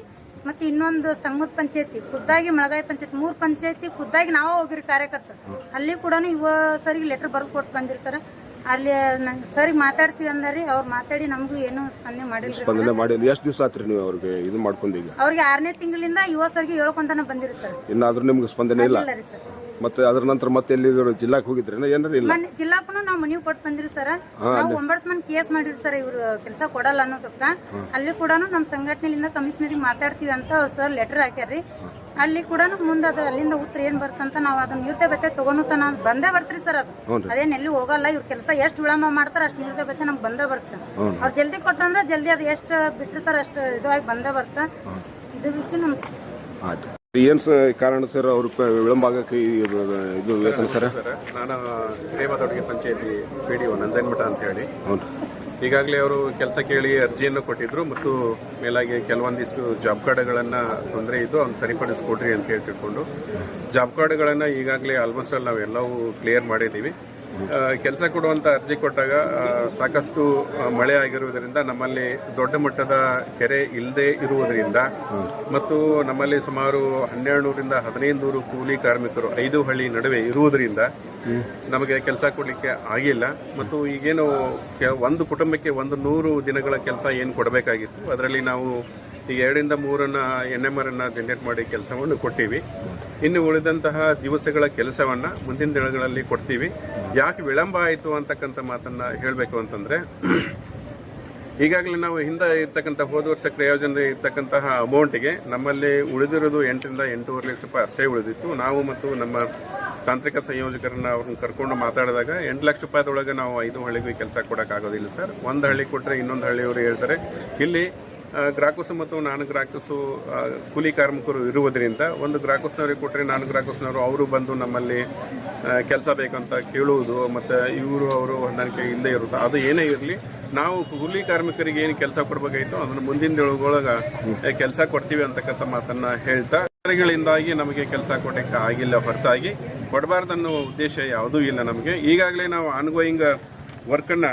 ಮತ್ತೆ ಇನ್ನೊಂದು ಸಂಗದ ಪಂಚಾಯತಿ, ಖುದ್ದಾಗಿ ಮಳಗಾಯಿ ಪಂಚಾಯತಿ, 3 ಪಂಚಾಯತಿ ಖುದ್ದಾಗಿ ನಾವೇ ಹೋಗಿರಿ ಕಾರ್ಯಕರ್ತರು. ಅಲ್ಲಿ ಕೂಡ ಸರಿಗೆ ಲೆಟರ್ ಬರ್ದು ಕೊಟ್ಟು ಬಂದಿರಿ ಸರ್. ಅಲ್ಲಿ ಸರಿ ಮಾತಾಡ್ತೀವಿ ಅಂದ್ರಿ. ಅವ್ರು ಮಾತಾಡಿ ನಮಗೂ ಏನು ಸ್ಪಂದನೆ ಮಾಡಿಲ್ಲ. ಎಷ್ಟು ದಿವಸ ಆತ್ರಿ ನೀವು ಅವ್ರಿಗೆ ಇದು ಮಾಡ್ಕೊಂಡು? ಈಗ ಅವ್ರಿಗೆ 6ನೇ ತಿಂಗಳಿಂದ ಇವತ್ತವರೆಗೆ ಹೇಳ್ಕೊಂತಾನೆ ಬಂದಿರಿ ಸರ್. ಇನ್ನಾದ್ರೂ ನಿಮ್ಗೆ ಸ್ಪಂದನೆ ಇಲ್ಲ? ಮತ್ತೆ ಅದ್ರ ನಂತರ ಮತ್ತೆ ಎಲ್ಲಿ ಜಿಲ್ಲಾಕ್ ಹೋಗಿದ್ರಿ? ಏನಾರ ಜಿಲ್ಲಾಕ್ಕೂ ನಾವು ಮನವಿ ಕೊಟ್ಟು ಬಂದಿರಿ ಸರ್. ನಾವು ಒಂಬಡ್ಸ್ಮನ್ ಕೇಸ್ ಮಾಡಿರಿ ಸರ್. ಇವ್ರು ಕೆಲಸ ಕೊಡಲ್ಲ ಅನ್ನೋದಕ್ಕ. ಅಲ್ಲಿ ಕೂಡ ನಮ್ಮ ಸಂಘಟನೆಯಿಂದ ಕಮಿಷನರಿಗೆ ಮಾತಾಡ್ತೀವಿ ಅಂತ ಅವ್ರು ಸರ್ ಲೆಟರ್ ಹಾಕ್ಯಾರ್ರಿ. ಅಲ್ಲಿ ಕೂಡ ಮುಂದೆ ಅದು ಅಲ್ಲಿಂದ ಉತ್ತರ ಏನ್ ಬರ್ತಂತ ನಾವು ಅದನ್ನ ನೀರ್ತೆ ಬತ್ತೆ ತಗೊಂಡು ನಾವು ಬಂದೇ ಬರ್ತೀರಿ ಸರ್. ಅದು ಅದೇನ್ ಎಲ್ಲಿ ಹೋಗಲ್ಲ. ಇವ್ರ ಕೆಲಸ ಎಷ್ಟು ವಿಳಂಬ ಮಾಡ್ತಾರ ಅಷ್ಟು ನೀರ್ತೆ ಬತ್ತೆ ನಮ್ಗೆ ಬಂದೇ ಬರ್ತದೆ. ಅವ್ರು ಜಲ್ದಿ ಕೊಟ್ಟಂದ್ರೆ ಜಲ್ದಿ ಅದು ಎಷ್ಟು ಬಿಟ್ಟಿರ್ತಾರ ಅಷ್ಟು ಇದಾಗಿ ಬಂದೇ ಬರ್ತ. ಇದು ಬಿಟ್ಟು ನಮ್ಗೆ ಏನ್ ಕಾರಣ ಸರ್ ಅವ್ರ ವಿಳಂಬ ಆಗಕ್ಕೆ ಇದು ವೇತನ ಸರ್? ನಾನು ಹಿರೇಬಾದೋಡ್ಗೆ ಪಂಚಾಯತಿ PDO ನಂಜನಮಠ ಅಂತ ಹೇಳಿ. ಈಗಾಗಲೇ ಅವರು ಕೆಲಸ ಕೇಳಿ ಅರ್ಜಿಯನ್ನು ಕೊಟ್ಟಿದ್ರು ಮತ್ತು ಮೇಲಾಗಿ ಕೆಲವೊಂದಿಷ್ಟು ಜಾಬ್ ಕಾರ್ಡ್ಗಳನ್ನು ತೊಂದರೆ ಇದ್ದು ಅವ್ನು ಸರಿಪಡಿಸ್ಕೊಡ್ರಿ ಅಂತ ಹೇಳಿ ತಿಳ್ಕೊಂಡು ಜಾಬ್ ಕಾರ್ಡ್ಗಳನ್ನು ಈಗಾಗಲೇ ಆಲ್ಮೋಸ್ಟ್ ಆಲ್ ನಾವೆಲ್ಲವೂ ಕ್ಲಿಯರ್ ಮಾಡಿದ್ದೀವಿ. ಕೆಲಸ ಕೊಡುವಂಥ ಅರ್ಜಿ ಕೊಟ್ಟಾಗ ಸಾಕಷ್ಟು ಮಳೆ ಆಗಿರುವುದರಿಂದ ನಮ್ಮಲ್ಲಿ ದೊಡ್ಡ ಮಟ್ಟದ ಕೆರೆ ಇಲ್ಲದೆ ಇರುವುದರಿಂದ ಮತ್ತು ನಮ್ಮಲ್ಲಿ ಸುಮಾರು 1200ರಿಂದ 1500 ಕೂಲಿ ಕಾರ್ಮಿಕರು 5 ಹಳ್ಳಿ ನಡುವೆ ಇರುವುದರಿಂದ ನಮಗೆ ಕೆಲಸ ಕೊಡಲಿಕ್ಕೆ ಆಗಿಲ್ಲ. ಮತ್ತು ಈಗೇನು ಒಂದು ಕುಟುಂಬಕ್ಕೆ 100 ದಿನಗಳ ಕೆಲಸ ಏನು ಕೊಡಬೇಕಾಗಿತ್ತು ಅದರಲ್ಲಿ ನಾವು ಈಗ 2ರಿಂದ 3 NMR ಅನ್ನ ಜನರೇಟ್ ಮಾಡಿ ಕೆಲಸವನ್ನು ಕೊಟ್ಟಿವಿ. ಇನ್ನು ಉಳಿದಂತಹ ದಿವಸಗಳ ಕೆಲಸವನ್ನ ಮುಂದಿನ ದಿನಗಳಲ್ಲಿ ಕೊಡ್ತೀವಿ. ಯಾಕೆ ವಿಳಂಬ ಆಯಿತು ಅಂತಕ್ಕಂಥ ಮಾತನ್ನ ಹೇಳಬೇಕು ಅಂತಂದ್ರೆ, ಈಗಾಗಲೇ ನಾವು ಹಿಂದೆ ಇರ್ತಕ್ಕಂಥ ಹೋದ ವರ್ಷ ಕ್ರಿಯೋಜನ ಇರ್ತಕ್ಕಂತಹ ಅಮೌಂಟ್ಗೆ ನಮ್ಮಲ್ಲಿ ಉಳಿದಿರೋದು 8ರಿಂದ 8.5 ಲಕ್ಷ ರೂಪಾಯಿ ಅಷ್ಟೇ ಉಳಿದಿತ್ತು. ನಾವು ಮತ್ತು ನಮ್ಮ ತಾಂತ್ರಿಕ ಸಂಯೋಜಕರನ್ನ ಅವ್ರನ್ನ ಕರ್ಕೊಂಡು ಮಾತಾಡಿದಾಗ 8 ಲಕ್ಷ ರೂಪಾಯಿದೊಳಗೆ ನಾವು 5 ಹಳ್ಳಿಗೂ ಕೆಲಸ ಕೊಡೋಕ್ಕಾಗೋದಿಲ್ಲ ಸರ್. ಒಂದು ಹಳ್ಳಿ ಕೊಟ್ಟರೆ ಇನ್ನೊಂದು ಹಳ್ಳಿಯವರು ಹೇಳ್ತಾರೆ. ಇಲ್ಲಿ ಗ್ರಾಹಕಸು ಮತ್ತು ನಾನ್ ಗ್ರಾಹಕಸು ಕೂಲಿ ಕಾರ್ಮಿಕರು ಇರುವುದರಿಂದ ಒಂದು ಗ್ರಾಹಕಸ್ನವ್ರಿಗೆ ಕೊಟ್ಟರೆ ನಾನ್ ಗ್ರಾಹಕಸ್ನವರು ಅವರು ಬಂದು ನಮ್ಮಲ್ಲಿ ಕೆಲಸ ಬೇಕಂತ ಕೇಳುವುದು ಮತ್ತು ಇವರು ಅವರು ಹೊಂದಾಣಿಕೆ ಇಲ್ಲದೆ ಇರುತ್ತೆ. ಅದು ಏನೇ ಇರಲಿ, ನಾವು ಕೂಲಿ ಕಾರ್ಮಿಕರಿಗೆ ಏನು ಕೆಲಸ ಕೊಡಬೇಕಾಗಿತ್ತು ಅದನ್ನು ಮುಂದಿನ ದಿನಗಳೊಳಗೆ ಕೆಲಸ ಕೊಡ್ತೀವಿ ಅಂತಕ್ಕಂಥ ಮಾತನ್ನ ಹೇಳ್ತಾ, ಗಳಿಂದಾಗಿ ನಮಗೆ ಕೆಲಸ ಕೊಡಕ್ಕೆ ಆಗಿಲ್ಲ ಹೊರತಾಗಿ ಕೊಡಬಾರ್ದನ್ನೋ ಉದ್ದೇಶ ಯಾವುದೂ ಇಲ್ಲ ನಮಗೆ. ಈಗಾಗಲೇ ನಾವು ಆನ್ಗೋಯಿಂಗ್ ವರ್ಕನ್ನು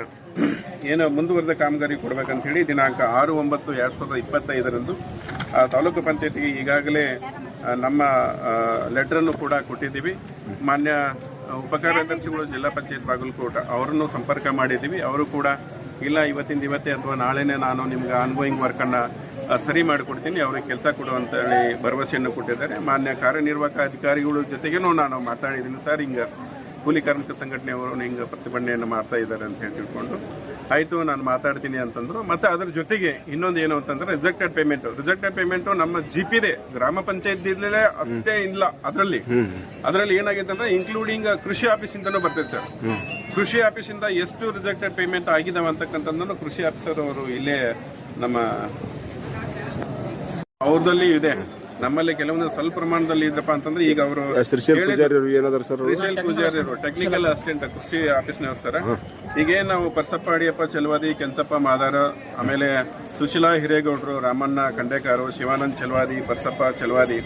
ಏನು ಮುಂದುವರೆದ ಕಾಮಗಾರಿ ಕೊಡಬೇಕಂತ ಹೇಳಿ ದಿನಾಂಕ 6/9/2025 ತಾಲೂಕು ಪಂಚಾಯತಿಗೆ ಈಗಾಗಲೇ ನಮ್ಮ ಲೆಟರನ್ನು ಕೂಡ ಕೊಟ್ಟಿದ್ದೀವಿ. ಮಾನ್ಯ ಉಪಕಾರ್ಯದರ್ಶಿಗಳು ಜಿಲ್ಲಾ ಪಂಚಾಯತ್ ಬಾಗಲಕೋಟೆ ಅವರನ್ನು ಸಂಪರ್ಕ ಮಾಡಿದ್ದೀವಿ. ಅವರು ಕೂಡ ಇಲ್ಲ ಇವತ್ತೇ ಅಥವಾ ನಾಳೆನೇ ನಾನು ನಿಮ್ಗೆ ಆನ್ಗೋಯಿಂಗ್ ವರ್ಕನ್ನು ಸರಿ ಮಾಡಿಕೊಡ್ತೀನಿ, ಅವ್ರಿಗೆ ಕೆಲಸ ಕೊಡುವಂತ ಹೇಳಿ ಭರವಸೆಯನ್ನು ಕೊಟ್ಟಿದ್ದಾರೆ. ಮಾನ್ಯ ಕಾರ್ಯನಿರ್ವಾಹಕ ಅಧಿಕಾರಿಗಳ ಜೊತೆಗೇನೂ ನಾನು ಮಾತಾಡಿದ್ದೀನಿ. ಸರ್, ಹಿಂಗೆ ಕೂಲಿ ಕಾರ್ಮಿಕ ಸಂಘಟನೆಯವರು ಹಿಂಗೆ ಪ್ರತಿಭಟನೆಯನ್ನು ಮಾಡ್ತಾ ಇದ್ದಾರೆ ಅಂತ ಹೇಳಿ ತಿಳ್ಕೊಂಡು ಆಯಿತು ನಾನು ಮಾತಾಡ್ತೀನಿ ಅಂತಂದ್ರು. ಮತ್ತು ಅದರ ಜೊತೆಗೆ ಇನ್ನೊಂದು ಏನು ಅಂತಂದ್ರೆ ರಿಜೆಕ್ಟೆಡ್ ಪೇಮೆಂಟು ನಮ್ಮ ಜಿಪಿದೆ ಗ್ರಾಮ ಪಂಚಾಯತ್ ಅಷ್ಟೇ ಇಲ್ಲ. ಅದರಲ್ಲಿ ಏನಾಗಿದೆ ಅಂದ್ರೆ ಇನ್ಕ್ಲೂಡಿಂಗ್ ಕೃಷಿ ಆಫೀಸಿಂದನೂ ಬರ್ತೈತೆ ಸರ್. ಕೃಷಿ ಆಫೀಸಿಂದ ಎಷ್ಟು ರಿಜೆಕ್ಟೆಡ್ ಪೇಮೆಂಟ್ ಆಗಿದಾವೆ ಅಂತಕ್ಕಂಥದ್ದನ್ನು ಕೃಷಿ ಆಫೀಸರ್ ಅವರು ಇಲ್ಲೇ ನಮ್ಮ ಅವ್ರದಲ್ಲಿ ಇದೆ. ನಮ್ಮಲ್ಲಿ ಕೆಲವೊಂದು ಸ್ವಲ್ಪ ಪ್ರಮಾಣದಲ್ಲಿ ಇದ್ರಪ್ಪ ಅಂತಂದ್ರೆ ಈಗ ಅವರು ಶ್ರೀಶೈಲ್ ಪೂಜಾರಿ ಟೆಕ್ನಿಕಲ್ ಅಸಿಸ್ಟೆಂಟ್ ಕೃಷಿ ಆಫೀಸ್ನವ್ರು ಸರ್. ಈಗೇನು ನಾವು ಪರ್ಸಪ್ಪ ಅಡಿಯಪ್ಪ ಚೆಲವಾದಿ, ಕೆಂಚಪ್ಪ ಮಾದಾರ, ಆಮೇಲೆ ಸುಶೀಲಾ ಹಿರೇಗೌಡರು, ರಾಮಣ್ಣ ಖಂಡೇಕಾರು, ಶಿವಾನಂದ್ ಚೆಲವಾದಿ, ಪರ್ಸಪ್ಪ ಚೆಲವಾದಿ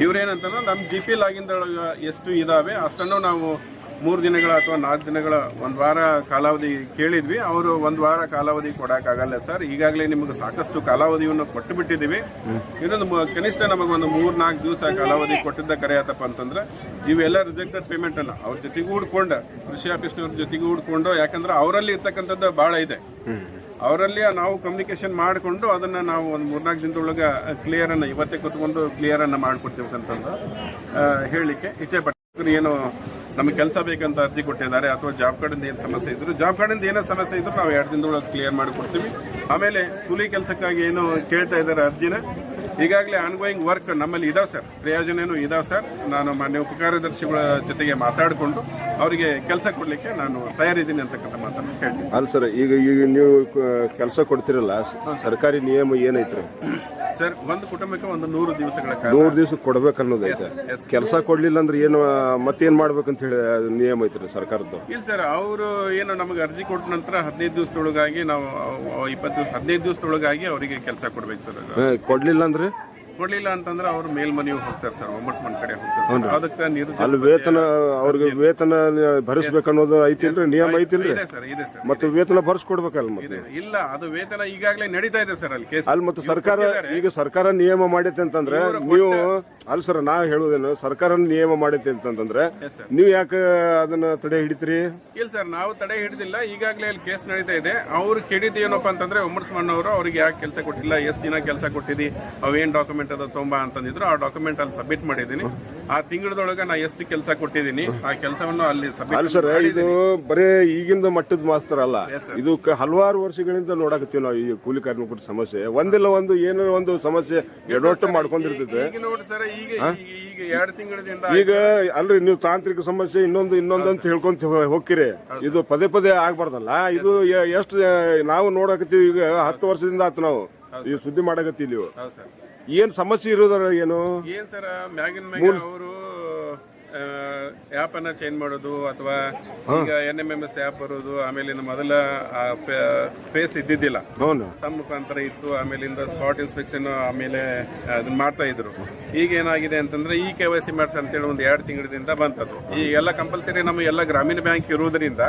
ಇವ್ರೇನಂತಂದ್ರೆ ನಮ್ಮ GP ಲಾಗಿನ್ದೊಳಗೆ ಎಷ್ಟು ಇದಾವೆ ಅಷ್ಟನ್ನು ನಾವು 3 ದಿನಗಳ ಅಥವಾ 4 ದಿನಗಳ 1 ವಾರ ಕಾಲಾವಧಿ ಕೇಳಿದ್ವಿ. ಅವರು 1 ವಾರ ಕಾಲಾವಧಿ ಕೊಡೋಕ್ಕಾಗಲ್ಲ ಸರ್. ಈಗಾಗಲೇ ನಿಮಗೆ ಸಾಕಷ್ಟು ಕಾಲಾವಧಿಯನ್ನು ಕೊಟ್ಟು ಬಿಟ್ಟಿದ್ದೀವಿ. ಇನ್ನೊಂದು ಕನಿಷ್ಠ ನಮಗೊಂದು 3-4 ದಿವಸ ಕಾಲಾವಧಿ ಕೊಟ್ಟಿದ್ದ ಕರೆ ಆತಪ್ಪ ಅಂತಂದ್ರೆ ಇವೆಲ್ಲ ರಿಜೆಕ್ಟೆಡ್ ಪೇಮೆಂಟ್ ಅನ್ನ ಅವ್ರ ಜೊತೆಗೂ ಹುಡ್ಕೊಂಡು ಕೃಷಿ ಆಫೀಸ್ನವ್ರ ಜೊತೆಗೂ ಹುಡ್ಕೊಂಡು, ಯಾಕಂದ್ರೆ ಅವರಲ್ಲಿ ಇರ್ತಕ್ಕಂಥದ್ದು ಬಹಳ ಇದೆ. ಅವರಲ್ಲಿ ನಾವು ಕಮ್ಯುನಿಕೇಶನ್ ಮಾಡಿಕೊಂಡು ಅದನ್ನ ನಾವು ಒಂದು 3-4 ದಿನದೊಳಗೆ ಕ್ಲಿಯರ್ ಅನ್ನ ಇವತ್ತೇ ಕೂತ್ಕೊಂಡು ಕ್ಲಿಯರ್ ಅನ್ನ ಮಾಡ್ಕೊಡ್ತೀವಿ ಹೇಳಲಿಕ್ಕೆ ಇಚ್ಛೆ ಪಟ್ಟು. ಏನು ನಮಗೆ ಕೆಲಸ ಬೇಕಂತ ಅರ್ಜಿ ಕೊಟ್ಟಿದ್ದಾರೆ ಅಥವಾ ಜಾಬ್ ಕಾರ್ಡಿಂದ ಏನು ಸಮಸ್ಯೆ ಇದ್ರು, ಜಾಬ್ ಕಾರ್ಡಿಂದ ಏನೋ ಸಮಸ್ಯೆ ಇದ್ರು ನಾವು 2 ದಿನದೊಳಗೆ ಕ್ಲಿಯರ್ ಮಾಡಿಕೊಡ್ತೀವಿ. ಆಮೇಲೆ ಕೂಲಿ ಕೆಲಸಕ್ಕಾಗಿ ಏನು ಕೇಳ್ತಾ ಇದ್ದಾರೆ ಅರ್ಜಿನ, ಈಗಾಗಲೇ ಆನ್ಗೋಯಿಂಗ್ ವರ್ಕ್ ನಮ್ಮಲ್ಲಿ ಇದಾವೆ ಸರ್, ಪ್ರಯೋಜನೇನು ಇದಾವೆ ಸರ್. ನಾನು ಮಾನ್ಯ ಉಪಕಾರ್ಯದರ್ಶಿಗಳ ಜೊತೆಗೆ ಮಾತಾಡಿಕೊಂಡು ಅವರಿಗೆ ಕೆಲಸ ಕೊಡ್ಲಿಕ್ಕೆ ನಾನು ತಯಾರಿದ್ದೀನಿ ಅಂತಕ್ಕಂಥ ಮಾತನ್ನು ಹೇಳ್ತೀನಿ. ಅಲ್ಲ ಸರ್, ಈಗ ನೀವು ಕೆಲಸ ಕೊಡ್ತಿರಲ್ಲ, ಸರ್ಕಾರಿ ನಿಯಮ ಏನೈತ್ರಿ ಸರ್? ಒಂದು ಕುಟುಂಬಕ್ಕೆ ಒಂದು 100 ದಿವಸಗಳ ಕಾಲ 100 ದಿವಸ ಕೊಡ್ಬೇಕನ್ನೋದೈತೆ. ಕೆಲಸ ಕೊಡ್ಲಿಲ್ಲ ಅಂದ್ರೆ ಏನು ಮತ್ತೇನ್ ಮಾಡ್ಬೇಕಂತ ಹೇಳಿ ನಿಯಮ ಐತ್ರಿ ಸರ್ಕಾರದ್ದು? ಇಲ್ಲ ಸರ್, ಅವರು ಏನು ನಮಗೆ ಅರ್ಜಿ ಕೊಟ್ಟ ನಂತರ 15 ದಿವಸದೊಳಗಾಗಿ ನಾವು 15 ದಿವಸದೊಳಗಾಗಿ ಅವರಿಗೆ ಕೆಲಸ ಕೊಡ್ಬೇಕು ಸರ್. ಕೊಡ್ಲಿಲ್ಲ ಅಂದ್ರೆ ಕೊಡ್ಲಿಲ್ಲ ಅಂತಂದ್ರೆ ಅವ್ರು ಮೇಲ್ಮನೆಗೆ ಹೋಗ್ತಾರೆ ಸರ್, ಒಮ್ಮರ್ಸ್ಮನ್ ಕಡೆ ಹೋಗ್ತಾರೆ. ಅದಕ್ಕೆ ಅಲ್ಲಿ ವೇತನ ಅವ್ರಿಗೆ ವೇತನ ಭರಿಸ್ಬೇಕನ್ನೋದು ಐತಿಲ್ರಿ, ನಿಯಮ ಐತಿಲ್ರಿ? ಇದೆ ಸರ್, ಇದೆ ಸರ್. ಮತ್ತೆ ವೇತನ ಭರಿಸ್ಕೊಡ್ಬೇಕಲ್ಲ? ಮತ್ತೆ ಇಲ್ಲ, ಅದು ವೇತನ ಈಗಾಗಲೇ ನಡೀತಾ ಇದೆ ಸರ್ ಅಲ್ಲಿ ಕೇಸ್. ಅಲ್ಲಿ ಮತ್ತೆ ಸರ್ಕಾರ ಈಗ ಸರ್ಕಾರ ನಿಯಮ ಮಾಡೈತೆ ಅಂತಂದ್ರೆ ನೀವು ಅಲ್ಲ ಸರ್, ನಾ ಹೇಳುವುದೇನು, ಸರ್ಕಾರ ನಿಯಮ ಮಾಡೈತೆ ಅಂತಂದ್ರೆ ನೀವು ಯಾಕೆ ಅದನ್ನ ತಡೆ ಹಿಡಿತೀರಿ? ಇಲ್ಲ ಸರ್, ನಾವು ತಡೆ ಹಿಡಿದಿಲ್ಲ. ಈಗಾಗಲೇ ಅಲ್ಲಿ ಕೇಸ್ ನಡೀತಾ ಇದೆ. ಅವ್ರು ಕೇಳಿದ್ದು ಏನಪ್ಪಾ ಅಂತಂದ್ರೆ ಒಮ್ಮರ್ಸ್ಮನ್ ಅವರು ಅವ್ರಿಗೆ ಯಾಕೆ ಕೆಲಸ ಕೊಟ್ಟಿಲ್ಲ, ಎಷ್ಟು ದಿನ ಕೆಲಸ ಕೊಟ್ಟಿದ್ದಿ, ಅವೇನ್ ಡಾಕ್ಯುಮೆಂಟ್ ಅದ ತೊಂಬಾ ಅಂತಂದಿದ್ರು. ಆ ಡಾಕ್ಯುಮೆಂಟ್ ಅಲ್ಲಿ ಸಬ್ಮಿಟ್ ಮಾಡಿದ್ದೀನಿ. ಆ ತಿಂಗಳದೊಳಗ ನಾ ಎಷ್ಟು ಕೆಲಸ ಕೊಟ್ಟಿದ್ದೀನಿ ಆ ಕೆಲಸವನ್ನು ಅಲ್ಲಿ ಸಬ್ಮಿಟ್. ಸರ್, ಇದು ಬರೇ ಈಗಿಂದ ಮಟ್ಟದ ಮಾಸ್ತರ ಅಲ್ಲ, ಇದು ಹಲವಾರು ವರ್ಷಗಳಿಂದ ನೋಡಕತ್ತೀವಿ ನಾವು. ಈ ಕೂಲಿ ಕಾರ್ಮಿಕರ ಸಮಸ್ಯೆ ಒಂದಿಲ್ಲ ಒಂದು ಏನೋ ಒಂದು ಸಮಸ್ಯೆ ಎಡವಟ್ಟು ಮಾಡ್ಕೊಂಡಿರ್ತದೆ. ಈಗ ನೋಡಿ ಸರ್, ಈಗ 2 ತಿಂಗಳಿಂದ ಈಗ ಅಲ್ರಿ ನೀವು ತಾಂತ್ರಿಕ ಸಮಸ್ಯೆ ಇನ್ನೊಂದು ಅಂತ ಹೇಳ್ಕೊಂತ ಹೋಗ್ಕಿರಿ. ಇದು ಪದೇ ಆಗ್ಬಾರ್ದಲ್ಲ. ಇದು ಎಷ್ಟು ನಾವು ನೋಡಕತ್ತೀವಿ. ಈಗ 10 ವರ್ಷದಿಂದ ಆತು ನಾವು ಈ ಸುದ್ದಿ ಮಾಡಕತ್ತೀವಿ. ನೀವು ಏನ್ ಸಮಸ್ಯೆ ಇರೋದ್ರ ಏನು ಸರ್? ಮ್ಯಾಗಿನ ಅವರು ಆ್ಯಪ್ ಅನ್ನ ಚೇಂಜ್ ಮಾಡೋದು ಅಥವಾ ಈಗ NMMS ಆ್ಯಪ್ ಬರೋದು, ಆಮೇಲೆ ಮೊದಲ ಫೇಸ್ ಇದ್ದಿದ್ದಿಲ್ಲ, ತಮ್ಮ ಮುಖಾಂತರ ಇತ್ತು. ಆಮೇಲಿಂದ ಸ್ಪಾಟ್ ಇನ್ಸ್ಪೆಕ್ಷನ್ ಆಮೇಲೆ ಅದನ್ನ ಮಾಡ್ತಾ ಇದ್ರು. ಈಗ ಏನಾಗಿದೆ ಅಂತಂದ್ರೆ ಈ KYC ಮಾಡ್ಸಿ ಅಂತೇಳಿ ಒಂದು 2 ತಿಂಗಳಿಂದ ಬಂತದ್ದು. ಈ ಎಲ್ಲ ಕಂಪಲ್ಸರಿ ನಮ್ಮ ಎಲ್ಲ ಗ್ರಾಮೀಣ ಬ್ಯಾಂಕ್ ಇರುವುದರಿಂದ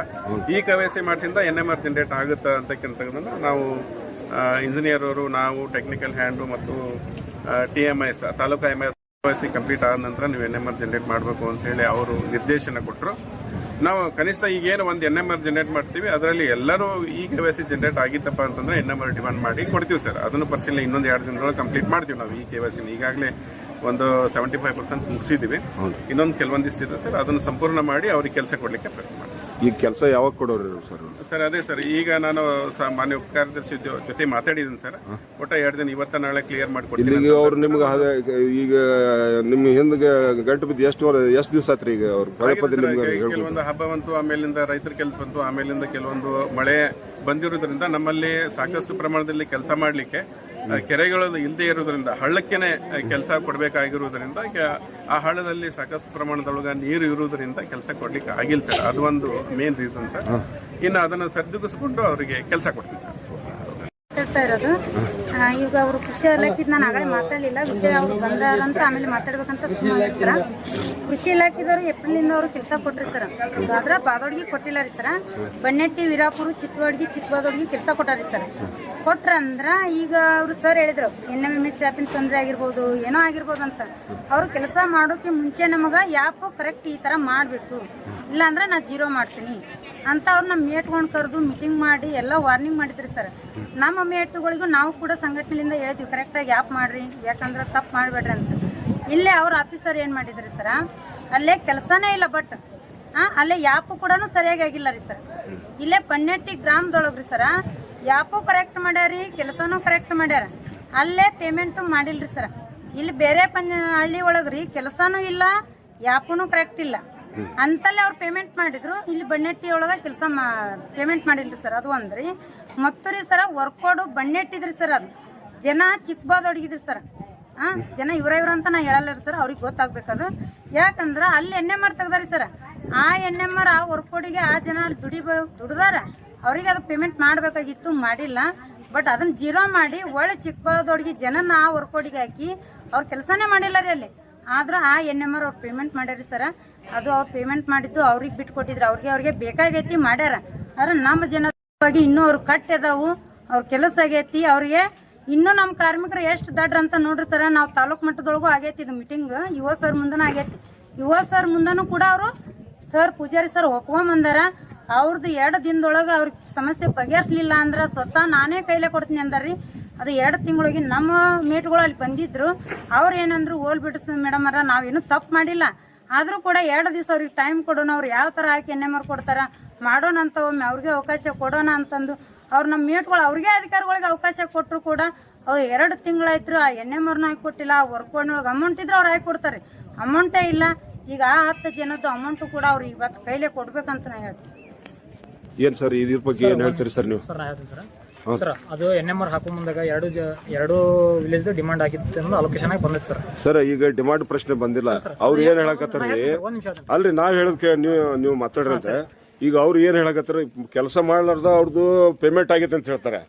ಈ KYC ಮಾಡ್ಸಿಂದ NMR ಜನರೇಟ್ ಆಗುತ್ತೆ ಅಂತಕ್ಕಂಥದ್ದನ್ನು ನಾವು ಇಂಜಿನಿಯರ್ ಅವರು, ನಾವು ಟೆಕ್ನಿಕಲ್ ಹ್ಯಾಂಡು ಮತ್ತು TMIS taluk MIS KYC complete ಆದ ನಂತರ ನೀವು NMR ಜನರೇಟ್ ಮಾಡಬೇಕು ಅಂತ ಹೇಳಿ ಅವರು ನಿರ್ದೇಶನ ಕೊಟ್ಟರು. ನಾವು ಕನಿಷ್ಠ ಈಗೇನು ಒಂದು NMR ಜನರೇಟ್ ಮಾಡ್ತೀವಿ, ಅದರಲ್ಲಿ ಎಲ್ಲರೂ ಈ KYC ಜನರೇಟ್ ಆಗಿತ್ತಪ್ಪ ಅಂತಂದ್ರೆ NMR ಡಿಮಾಂಡ್ ಮಾಡಿ ಕೊಡ್ತೀವಿ ಸರ್. ಅದನ್ನು ಪರಿಶೀಲನೆ ಇನ್ನೊಂದು 2 ದಿನದೊಳಗೆ ಕಂಪ್ಲೀಟ್ ಮಾಡ್ತೀವಿ ನಾವು. ಈ KYC ಈಗಾಗಲೇ ಒಂದು 75% ಮುಗಿಸಿದ್ದೀವಿ. ಇನ್ನೊಂದು ಕೆಲವೊಂದಿಷ್ಟು ಇದೆ ಸರ್, ಅದನ್ನು ಸಂಪೂರ್ಣ ಮಾಡಿ ಅವ್ರಿಗೆ ಕೆಲಸ ಕೊಡ್ಲಿಕ್ಕೆ ಪ್ರಯತ್ನ ಮಾಡ್ತೀವಿ. ಈ ಕೆಲಸ ಯಾವಾಗ ಕೊಡೋರು ಸರ್? ಸರ್ ಅದೇ ಸರ್, ಈಗ ನಾನು ಮಾನ್ಯ ಉಪಕಾರ್ಯದರ್ಶಿ ಜೊತೆ ಮಾತಾಡಿದ್ದೀನಿ ಸರ್. ಒಟ್ಟ 2 ದಿನ ಇವತ್ತ ನಾಳೆ ಕ್ಲಿಯರ್ ಮಾಡಿಕೊಡ್ತೀನಿ. ಈಗ ಅವ್ರು ನಿಮ್ಗೆ ಈಗ ನಿಮ್ಮ ಹಿಂದೆ ಗಂಟು ಬಿದ್ದು ಎಷ್ಟು ದಿವಸ ಆತ್ರಿ? ಈಗ ಅವ್ರು ಕೆಲವೊಂದು ಹಬ್ಬ ಬಂತು, ಆಮೇಲಿಂದ ರೈತರ ಕೆಲಸ ಬಂತು, ಆಮೇಲಿಂದ ಕೆಲವೊಂದು ಮಳೆ ಬಂದಿರೋದ್ರಿಂದ ನಮ್ಮಲ್ಲಿ ಸಾಕಷ್ಟು ಪ್ರಮಾಣದಲ್ಲಿ ಕೆಲಸ ಮಾಡಲಿಕ್ಕೆ ಕೆರೆಗಳು ಇಲ್ಲದೆ ಇರೋದ್ರಿಂದ ಹಳ್ಳಕ್ಕೇನೆ ಕೆಲಸ ಕೊಡಬೇಕಾಗಿರುವುದರಿಂದ ಆ ಹಳ್ಳದಲ್ಲಿ ಸಾಕಷ್ಟು ಪ್ರಮಾಣದೊಳಗ ನೀರು ಇರುವುದರಿಂದ ಕೆಲಸ ಕೊಡ್ಲಿಕ್ಕೆ ಆಗಿಲ್ಲ ಸರ್. ಅದು ಒಂದು ಮೇನ್ ರೀಸನ್ ಸರ್. ಇನ್ನು ಅದನ್ನು ಸರಿದೂಗಿಸ್ಕೊಂಡು ಅವರಿಗೆ ಕೆಲಸ ಕೊಡ್ತೀವಿ ಸರ್. ಮಾತಾಡ್ತಾ ಇರೋದು ಈಗ ಅವರು ಕೃಷಿ ಇಲಾಖೆದು ನಾನು ಆಗಲೇ ಮಾತಾಡಲಿಲ್ಲ, ವಿಷಯ ಅವ್ರು ಬಂದಾರಂತ ಆಮೇಲೆ ಮಾತಾಡ್ಬೇಕಂತ ಸುಮ್ಮನೆ ಸರ. ಕೃಷಿ ಇಲಾಖೆದವರು ಏಪ್ರಿಲಿಂದ ಅವರು ಕೆಲಸ ಕೊಟ್ರಿ ಸರ್. ಅದ್ರ ಬಾದೋಡ್ಗಿ ಕೊಟ್ಟಿಲ್ಲ ರೀ ಸರ. ಬನ್ನೆಟ್ಟಿ, ವೀರಾಪುರ, ಚಿಕ್ಕಬಾದೋಡ್ಗಿ ಕೆಲಸ ಕೊಟ್ಟಾರಿ ಸರ್. ಕೊಟ್ರಂದ್ರ ಈಗ ಅವರು ಸರ್ ಹೇಳಿದ್ರು NMMS ಆ್ಯಪಿನ ತೊಂದರೆ ಆಗಿರ್ಬೋದು, ಏನೋ ಆಗಿರ್ಬೋದು ಅಂತ. ಅವರು ಕೆಲಸ ಮಾಡೋಕೆ ಮುಂಚೆ ನಮಗೆ ಯಾಪು ಕರೆಕ್ಟ್ ಈ ಥರ ಮಾಡಬೇಕು, ಇಲ್ಲಾಂದ್ರೆ ನಾ 0 ಮಾಡ್ತೀನಿ ಅಂತ ಅವ್ರು ನಮ್ಮ ಮೇಟ್ಕೊಂಡು ಕರೆದು ಮೀಟಿಂಗ್ ಮಾಡಿ ಎಲ್ಲ ವಾರ್ನಿಂಗ್ ಮಾಡಿದ್ರಿ ಸರ್. ನಮ್ಮ ಮೇಟ್ಗಳಿಗೂ ನಾವು ಕೂಡ ಸಂಘಟನೆಯಿಂದ ಹೇಳ್ತೀವಿ ಕರೆಕ್ಟಾಗಿ ಆ್ಯಪ್ ಮಾಡ್ರಿ, ಯಾಕಂದ್ರೆ ತಪ್ಪು ಮಾಡಬೇಡ್ರಿ ಅಂತ. ಇಲ್ಲೇ ಅವ್ರ ಆಫೀಸರ್ ಏನು ಮಾಡಿದ್ರಿ ಸರ, ಅಲ್ಲೇ ಕೆಲಸನೇ ಇಲ್ಲ, ಬಟ್ ಅಲ್ಲೇ ಯಾಪು ಕೂಡ ಸರಿಯಾಗಿ ಆಗಿಲ್ಲ ರೀ ಸರ್. ಇಲ್ಲೇ ಬನ್ನೆಟ್ಟಿ ಗ್ರಾಮದೊಳಗ್ರಿ ಸರ ಯಾಪು ಕರೆಕ್ಟ್ ಮಾಡ್ಯಾರಿ, ಕೆಲಸನೂ ಕರೆಕ್ಟ್ ಮಾಡ್ಯಾರ, ಅಲ್ಲೇ ಪೇಮೆಂಟು ಮಾಡಿಲ್ರಿ ಸರ್. ಇಲ್ಲಿ ಬೇರೆ ಹಳ್ಳಿ ಒಳಗ್ರಿ ಕೆಲಸನೂ ಇಲ್ಲ, ಯಾಪುನು ಕರೆಕ್ಟ್ ಇಲ್ಲ ಅಂತಲ್ಲೇ ಅವ್ರು ಪೇಮೆಂಟ್ ಮಾಡಿದ್ರು. ಇಲ್ಲಿ ಬನ್ನೆಟ್ಟಿ ಒಳಗ ಕೆಲಸ ಪೇಮೆಂಟ್ ಮಾಡಿಲ್ರಿ ಸರ್. ಅದು ಒಂದ್ರಿ. ಮತ್ತು ರೀ ಸರ ವರ್ಕೋಡು ಬನ್ನೆಟ್ಟಿದ್ರಿ ಸರ್. ಅದು ಜನ ಚಿಕ್ಕಬಾದೊಡಗಿದ್ರಿ ಸರ್. ಜನ ಇವ್ರ ಅಂತ ನಾ ಹೇಳಲ್ಲ ಸರ್, ಅವ್ರಿಗೆ ಗೊತ್ತಾಗ್ಬೇಕದು. ಯಾಕಂದ್ರ ಅಲ್ಲಿ NMR ತೆಗ್ದಾರಿ ಸರ್. ಆ NMR ಆ ವರ್ಕೋಡಿಗೆ ಆ ಜನ ಅಲ್ಲಿ ದುಡ್ದಾರ, ಅವ್ರಿಗೆ ಅದು ಪೇಮೆಂಟ್ ಮಾಡಬೇಕಾಗಿತ್ತು, ಮಾಡಿಲ್ಲ. ಬಟ್ ಅದನ್ನ 0 ಮಾಡಿ ಒಳ್ಳೆ ಚಿಕ್ಕಬಾದೊಡಗಿ ಜನನ ಆ ವರ್ಕೋಡಿಗೆ ಹಾಕಿ ಅವ್ರ ಕೆಲಸನೇ ಮಾಡಿಲ್ಲ ರೀ ಅಲ್ಲಿ. ಆದ್ರೂ ಆ NMR ಅವ್ರು ಪೇಮೆಂಟ್ ಮಾಡ್ಯಾರಿ ಸರ. ಅದು ಅವ್ರು ಪೇಮೆಂಟ್ ಮಾಡಿದ್ದು ಅವ್ರಿಗೆ ಬಿಟ್ಕೊಟ್ಟಿದ್ರು, ಅವ್ರಿಗೆ ಬೇಕಾಗೈತಿ ಮಾಡ್ಯಾರ. ಆದ್ರೆ ನಮ್ಮ ಜನವಾಗಿ ಇನ್ನೂ ಅವ್ರು ಕಟ್ಟಿದಾವು, ಅವ್ರ ಕೆಲಸ ಆಗೈತಿ. ಅವ್ರಿಗೆ ಇನ್ನೂ ನಮ್ಮ ಕಾರ್ಮಿಕರು ಎಷ್ಟು ದಡ್ರ ಅಂತ ನೋಡಿರ್ತಾರ. ನಾವು ತಾಲೂಕು ಮಟ್ಟದೊಳಗೂ ಆಗೈತಿ ಇದು ಮೀಟಿಂಗ್. ಯುವ ಸರ್ ಮುಂದನೂ ಆಗೈತಿ. ಯುವ ಸರ್ ಮುಂದನೂ ಕೂಡ ಅವರು ಸರ್ ಪೂಜಾರಿ ಸರ್ ಒಪ್ಕೊಂಬಂದಾರ. ಅವ್ರದ್ದು 2 ದಿನದೊಳಗೆ ಅವ್ರಿಗೆ ಸಮಸ್ಯೆ ಬಗೆಹರಿಸಲಿಲ್ಲ ಅಂದ್ರೆ ಸ್ವತಃ ನಾನೇ ಕೈಲೇ ಕೊಡ್ತೀನಿ ಅಂದಾರ್ರಿ. ಅದು 2 ತಿಂಗಳಿಗೆ ನಮ್ಮ ಮೇಟ್ಗಳು ಅಲ್ಲಿ ಬಂದಿದ್ರು. ಅವ್ರು ಏನಂದ್ರು, ಹೋಲ್ ಬಿಡಿಸ್ ಮೇಡಮ್ ಅರ, ನಾವೇನು ತಪ್ಪು ಮಾಡಿಲ್ಲ, ಆದ್ರೂ ಕೂಡ 2 ದಿವಸ ಅವ್ರಿಗೆ ಟೈಮ್ ಕೊಡೋಣ, ಅವ್ರು ಯಾವ ಥರ ಹಾಕಿ NMR ಕೊಡ್ತಾರ ಮಾಡೋಣ ಅಂತ ಒಮ್ಮೆ ಅವ್ರಿಗೆ ಅವಕಾಶ ಕೊಡೋಣ ಅಂತಂದು ಅವ್ರು ನಮ್ಮ ಮೇಟ್ಗಳು ಅವ್ರಿಗೆ ಅಧಿಕಾರಿಗಳಿಗೆ ಅವಕಾಶ ಕೊಟ್ಟರು ಕೂಡ ಅವ್ರು 2 ತಿಂಗಳಾಯ್ತು ಆ NMRನೂ ಹಾಕಿ ಕೊಟ್ಟಿಲ್ಲ. ಆ ವರ್ಕೋಡ್ನೊಳಗೆ ಅಮೌಂಟ್ ಇದ್ರೆ ಅವ್ರು ಹಾಕಿ ಕೊಡ್ತಾರೆ, ಅಮೌಂಟೇ ಇಲ್ಲ. ಈಗ ಆ 10 ಜನದ್ದು ಅಮೌಂಟು ಕೂಡ ಅವ್ರು ಇವತ್ತು ಕೈಲೇ ಕೊಡ್ಬೇಕಂತ ನಾ ಹೇಳ್ತೀನಿ. ಏನ್ ಸರ್ ಇದ್ರ ಬಗ್ಗೆ ಏನ್ ಹೇಳ್ತೀರಿ ಸರ್ ನೀವು? ಸರ್ ನಾ ಹೇಳ್ತೀನಿ ಸರ್. ಅದು NMR ಹಾಕೋ ಮುಂದಾಗ ಎರಡು ವಿಲೇಜ್ ಡಿಮಾಂಡ್ ಆಗಿತ್ತು ಅನ್ನೋದು ಅಲೋಕೇಶನ್ ಆಗಿ ಬಂದಿತ್ತು ಸರ್. ಸರ್ ಈಗ ಡಿಮಾಂಡ್ ಪ್ರಶ್ನೆ ಬಂದಿಲ್ಲ, ಅವ್ರು ಏನ್ ಹೇಳಕತ್ತಾರ್ರಿ? ಅಲ್ರಿ ನಾವ್ ಹೇಳೋದಕ್ಕೆ ನೀವು ಮಾತಾಡ್ರಂತೆ. ಈಗ ಅವ್ರು ಏನ್ ಹೇಳಕತ್ತಾರ, ಕೆಲಸ ಮಾಡ್ಲಾರ್ದ ಅವ್ರದ್ದು ಪೇಮೆಂಟ್ ಆಗೈತೆ ಅಂತ ಹೇಳ್ತಾರೆ.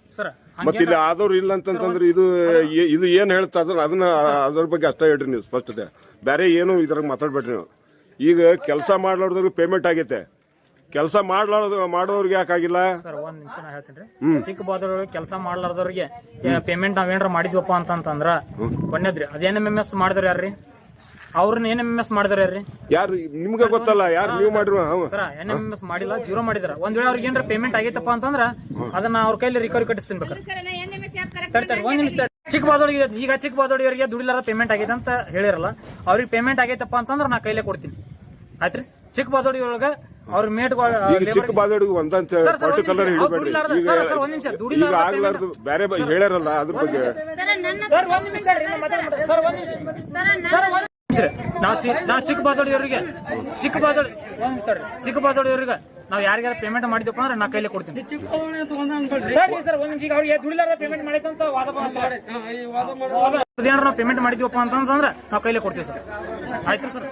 ಮತ್ತೆ ಇಲ್ಲಿ ಆದವ್ರು ಇಲ್ಲ ಅಂತಂದ್ರೆ ಇದು ಏನ್ ಹೇಳ್ತಾ ಅದನ್ನ ಅದ್ರ ಬಗ್ಗೆ ಅಷ್ಟೇ ಹೇಳ್ರಿ ನೀವು ಸ್ಪಷ್ಟತೆ. ಬೇರೆ ಏನು ಇದ್ರಾಗ ಮಾತಾಡ್ಬೇಡ್ರಿ ನೀವು. ಈಗ ಕೆಲಸ ಮಾಡ್ಲಾರ್ದವ್ರಿಗೆ ಪೇಮೆಂಟ್ ಆಗೈತೆ, ಕೆಲಸ ಮಾಡೋರ್ಗೆ ಯಾಕಾಗಿಲ್ಲ ಸರ್? ಒಂದ್ ನಿಮಿಷ ನಾ ಹೇಳ್ತೀನಿ. ಚಿಕ್ಕಬಾದೊಳಗೆ ಕೆಲಸ ಮಾಡ್ಲಾರ್ದವ್ರಿಗೆ ಪೇಮೆಂಟ್ ನಾವೇನ್ರ ಮಾಡಿದ್ವಪ್ಪ ಅಂತಂದ್ರ ಒಂದೇದ್ರಿ ಅದ್ NMMS ಮಾಡಿದ್ರ ಯಾರ್ರಿ? ಅವ್ರನ್ನ NMMS ಮಾಡಿದ್ರ ಯಾರ್ರಿ? ಯಾರು ನಿಮ್ಗೆ ಗೊತ್ತಲ್ಲ, ಯಾರು ನೀವು ಮಾಡಿರುವ ಸರ್? NMMS ಮಾಡಿಲ್ಲ, 0 ಮಾಡಿದ್ರ. ಒಂದ್ ವೇಳೆ ಅವ್ರಿಗೆ ಏನ್ರ ಪೇಮೆಂಟ್ ಆಗೈತಪ್ಪ ಅಂತಂದ್ರ ಅದನ್ನ ಅವ್ರ ಕೈಲಿ ರಿಕವರಿ ಕಟ್ಟಿಸ್ತೀನಿ ಬೇಕಾರೆ. ಒಂದ್ ನಿಮಿಷ. ಚಿಕ್ಕಬಾದೊಳಗೆ ಈಗ ಚಿಕ್ಕಬಾದೊಳಗಿಯವರಿಗೆ ದುಡಿಲಾರ ಪೇಮೆಂಟ್ ಆಗೈತೆ ಅಂತ ಹೇಳಿರಲ್ಲ, ಅವ್ರಿಗೆ ಪೇಮೆಂಟ್ ಆಗೈತಪ್ಪ ಅಂತಂದ್ರ ನಾ ಕೈಲೇ ಕೊಡ್ತೀನಿ, ಆಯ್ತ್ರಿ? ಚಿಕ್ಕಬಾದೊಳಗಿ ಒಳಗ ಅವ್ರ ಮೇಟ್ಗಳು ಚಿಕ್ಕಬಾದೊಳಗಿ ಒಂದಂತ ಪರ್ಟಿಕ್ಯುಲರ್ ಹಿಡಿಬೇಡ್ರಿ. ಈಗ ಆಗ್ಲಾರ್ದು ಬೇರೆ ಹೇಳ್ಯಾರಲ್ಲ ಅದ್ರ ಬಗ್ಗೆ. ನಾ ಚಿಕ್ಕಬಾದೊಳಿಯವರಿಗೆ ನಾವ್ ಯಾರಿಗಾರ ಪೇಮೆಂಟ್ ಮಾಡಿದಪ್ಪ ಅಂದ್ರೆ ನಾ ಕೈಲೇ ಕೊಡ್ತೀನಿ ಸರ್. ಈಗ ಅವ್ರಿಗೆ ದುಡಿಲಾರ ಪೇಮೆಂಟ್ ಮಾಡಿದಂತ ಏನಾರ ನಾವು ಪೇಮೆಂಟ್ ಮಾಡಿದ್ವಪ್ಪ ಅಂತಂದ್ರೆ ನಾವು ಕೈಲೇ ಕೊಡ್ತೀವಿ ಸರ್. ಆಯ್ತು ಸರ್?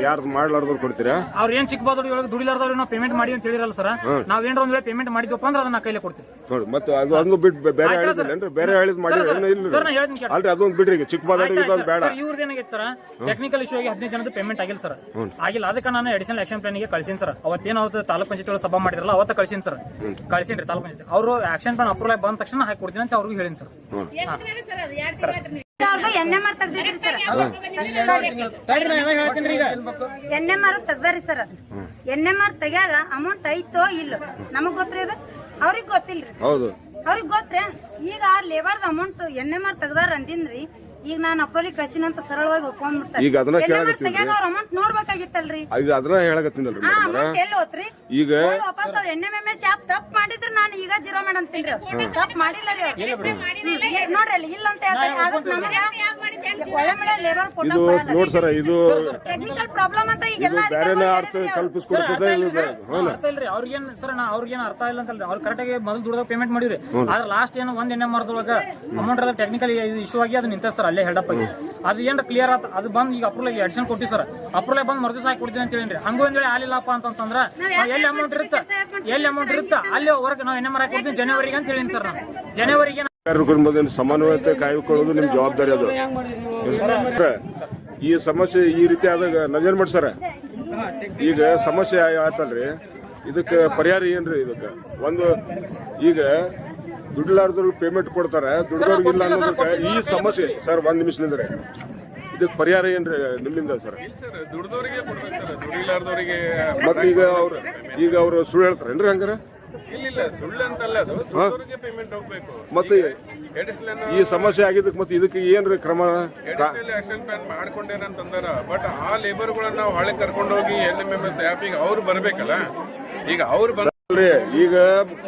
ಯಾರು ಮಾಡ್ಲಾರ್ದವ್ರು ಕೊಡ್ತೀರಾ? ಅವ್ರ ಏನ್ ಚಿಕ್ಕಬಾದೊಳಗೆ ಒಳಗೆ ದುಡಿಲಾರ್ದವ್ರಿಗೆ ನಾವು ಪೇಮೆಂಟ್ ಮಾಡಿ ಅಂತ ಹೇಳಿರಲ್ಲ ಸರ್. ನಾವ್ ಏನಾರ ಒಂದ್ ವೇಳೆ ಪೇಮೆಂಟ್ ಮಾಡಿದ್ವಪ್ಪ ಅಂದ್ರೆ ಅದನ್ನ ಕೈಲೇ ಕೊಡ್ತೀವಿ ನೋಡಿ. ಮತ್ತೆ ಅದು ಬಿಟ್ಟು ಬೇರೆ ಹೇಳಿದ್ರೇನ್ರಿ? ಬೇರೆ ಹೇಳಿದ್ ಮಾಡಿ ಅಲ್ರಿ ಅದೊಂದು ಬಿಡ್ರಿ. ಚಿಕ್ಕಬಾದೊಳಗೆ ಬೇಡ. ಇವ್ರದ್ದು ಏನಾಗೈತೆ ಸರ್, ಟೆಕ್ನಿಕಲ್ ಇಶ್ಯೂ ಆಗಿ 15 ಜನದ ಪೇಮೆಂಟ್ ಆಗಿಲ್ಲ ಸರ್. ಆಗಿಲ್ಲ, ಅದಕ್ಕೆ ನಾನು ಅಡಿಷನಲ್ ಆಕ್ಷನ್ ಪ್ಲಾನ್ ಗೆ ಕಳ್ಸೀನಿ ಸರ್. ಅವತ್ತೇನು ತಾಲೂಕ್ ಪಂಚಾಯತ್ ಸಭಾ ಮಾಡಿದ್ರಲ್ಲ ಅವತ್ತ ಕಳ್ಸೀನಿ ಸರ್. ಕಳ್ಸೀನಿ ತಾಲೂಕ್ ಪಂಚಾಯತ್ ಅವರು ಆಕ್ಷನ್ ಪ್ಲಾನ್ ಅಪ್ರೂವಲ್ ಬಂದ ತಕ್ಷಣ ಹಾಕಿ ಕೊಡ್ತೀನಿ ಅಂತ ಅವ್ರಿಗೂ ಹೇಳಿನಿ ಸರ್. ಅವ್ರದ್ದು NMR ತೆಗ್ದಿದ್ರಿ ಸರ್ ತಡ್ರಿ ನಾ ಯಾವಾಗ ಹೇಳ್ತೀನಿ ಈಗ NMR ತೆಗ್ದಾರಿ ಸರ್ ಅದು NMR ತೆಗ್ಯಾಗ ಅಮೌಂಟ್ ಐತೋ ಇಲ್ಲೋ ನಮಗ್ ಗೊತ್ತ್ರಿ ಅದು ಅವ್ರಿಗೆ ಗೊತ್ತಿಲ್ರಿ ಹೌದು ಅವ್ರಿಗೆ ಗೊತ್ತ್ರಿ ಈಗ ಆ ಲೇಬರ್ದ ಅಮೌಂಟ್ NMR ತೆಗ್ದಾರ ಅಂದಿನ್ರಿ ಈಗ ನಾನು ಅಪ್ರೋಲಿ ಕಳ್ಸಿನಂತ ಸರಳವಾಗಿ ಒಪ್ಕೊಂಡ್ಬಿಡ್ತಾರೆ ಈಗ ಅದನ್ನ ಕೇಳಾಕತ್ತೀನಿ ತೆಗ್ಯಾಗ ಅವ್ರ ಅಮೌಂಟ್ ನೋಡ್ಬೇಕಾಗಿತ್ತಲ್ರಿ ಈಗ ಅದನ್ನ ಹೇಳಕತ್ತೀನಲ್ರಿ ಆ ಮೇಡಮ್ ಅಮೌಂಟ್ ಎಲ್ಲಿ ಹೋತ್ರಿ ಈಗ ವಾಪಸ್ ಅವ್ರ NMMS ಆಪ್ ತಪ್ಪು ಮಾಡಿದ್ರೆ ನಾನು ಈಗ ಜೀರೋ ಮಾಡಂತೀನಿ ತಪ್ಪು ಮಾಡಿಲ್ಲ ರೀ ಅವ್ರು ನೋಡ್ರಿ ಅಲ್ಲಿ ಇಲ್ಲ ಅಂತ ಹೇಳ್ತಾರೆ ಅದಕ್ಕೆ ನಮಗೆ ಒಳ್ಳೆ ಮಳೆ ಲೇಬರ್ ಇದು ಕೊಟ್ಟ ನೋಡ್ ಸರ ಇದು ಟೆಕ್ನಿಕಲ್ ಪ್ರಾಬ್ಲಮ್ ಅಂತ ಈಗೆಲ್ಲ ಬೇರೆನೇ ಅರ್ಥ ಕಲ್ಪಿಸ್ಕೊಡ್ತದೆ ಅರ್ಥ ಇಲ್ರಿ ಅವ್ರಿಗೇನ್ ಸರ್ ಅವ್ರಿಗೇನ್ ಅರ್ಥ ಇಲ್ಲ ಅಂತಲ್ರಿ ಅವ್ರ ಕರೆಕ್ಟ್ ಆಗಿ ಮೊದಲು ದುಡ್ದಾಗ ಪೇಮೆಂಟ್ ಮಾಡಿವ್ರಿ ಆದ್ರೆ ಲಾಸ್ಟ್ ಏನು ಒಂದ್ NMR ದೊಳಗ ಅಮೌಂಟ್ ಅದ ಟೆಕ್ನಿಕಲ್ ಇಶ್ಯೂ ಆಗಿ ಅದು ನಿಂತ ಸರ್ ಅಲ್ಲೇ ಹೆಲ್ಡಪ್ ಆಗಿ ಅದು ಏನ್ರ ಕ್ಲಿಯರ್ ಆತ ಅದು ಬಂದ್ ಈಗ ಅಪ್ರೂವಲ್ ಅಡಿಷನ್ ಕೊಟ್ಟಿವಿ ಸರ್ ಅಪ್ರೂವಲ್ ಬಂದ್ ಮರ್ದಿವ್ಸ ಹಾಕಿ ಕೊಡ್ತೀನಿ ಅಂತ ಹೇಳಿನ್ರಿ ಹಂಗ ಒಂದ್ ವೇಳೆ ಆಲಿಲ್ಲಪ್ಪ ಅಂತಂದ್ರ ಎಲ್ಲಿ ಅಮೌಂಟ್ ಇರುತ್ತ ಅಲ್ಲಿ ಹೊರಗೆ ನಾವು NMR ಹಾಕಿ ಕೊಡ್ತೀನಿ ಜನವರಿಗೆ ಅಂತ ಹೇಳಿನಿ ಸರ್ ನಾನು ಜನವರಿಗೆ ಸಮನ್ವಯತೆ ಕಾಯ್ಕೊಳ್ಳೋದು ನಿಮ್ ಜವಾಬ್ದಾರಿ ಅದು ಈ ಸಮಸ್ಯೆ ಈ ರೀತಿ ಆದಾಗ ನಜರ್ ಮಾಡಿ ಸರ ಈಗ ಸಮಸ್ಯೆ ಆತಲ್ರಿ ಇದಕ್ಕೆ ಪರಿಹಾರ ಏನ್ರಿ ಇದಕ್ಕೆ ಒಂದು ಈಗ ದುಡ್ಲಾರ್ದವ್ರು ಪೇಮೆಂಟ್ ಕೊಡ್ತಾರ ದುಡ್ದವ್ರಿಗೆ ಇಲ್ಲ ಅನ್ನೋದಕ್ಕೆ ಈ ಸಮಸ್ಯೆ ಸರ್ ಒಂದ್ ನಿಮಿಷ ನಿಂದ್ರೆ ಇದಕ್ಕೆ ಪರಿಹಾರ ಏನ್ರಿ ನಿಮ್ಮಿಂದ ಸರ್ ಸರ್ ದುಡ್ದವರಿಗೆ ಕೊಡ್ಬೇಕು ಸರ್ ದುಡಿಲಾರ್ದವರಿಗೆ ಮತ್ತೆ ಈಗ ಅವ್ರು ಸುಳ್ಳು ಹೇಳ್ತಾರೇನ್ರಿ ಹಂಗಾರ ಇಲ್ಲ ಸುಳ್ಳು ಅಂತಲ್ಲ ಅದು ದುಡ್ದವರಿಗೆ ಪೇಮೆಂಟ್ ಹೋಗ್ಬೇಕು ಮತ್ತೆ ಎಡಿಷನಲ್ ಈ ಸಮಸ್ಯೆ ಆಗಿದ್ದಕ್ಕೆ ಮತ್ತೆ ಇದಕ್ಕೆ ಏನ್ರಿ ಕ್ರಮ ಆಕ್ಷನ್ ಪ್ಲಾನ್ ಮಾಡ್ಕೊಂಡೇನಂತಂದಾರ ಬಟ್ ಆ ಲೇಬರ್ಗಳನ್ನ ನಾವು ಹೊಳೆ ಕರ್ಕೊಂಡು ಹೋಗಿ NMMS ಆ್ಯಪಿಗೆ ಅವ್ರು ಬರ್ಬೇಕಲ್ಲ ಈಗ ಅವ್ರು ಅಲ್ರಿ ಈಗ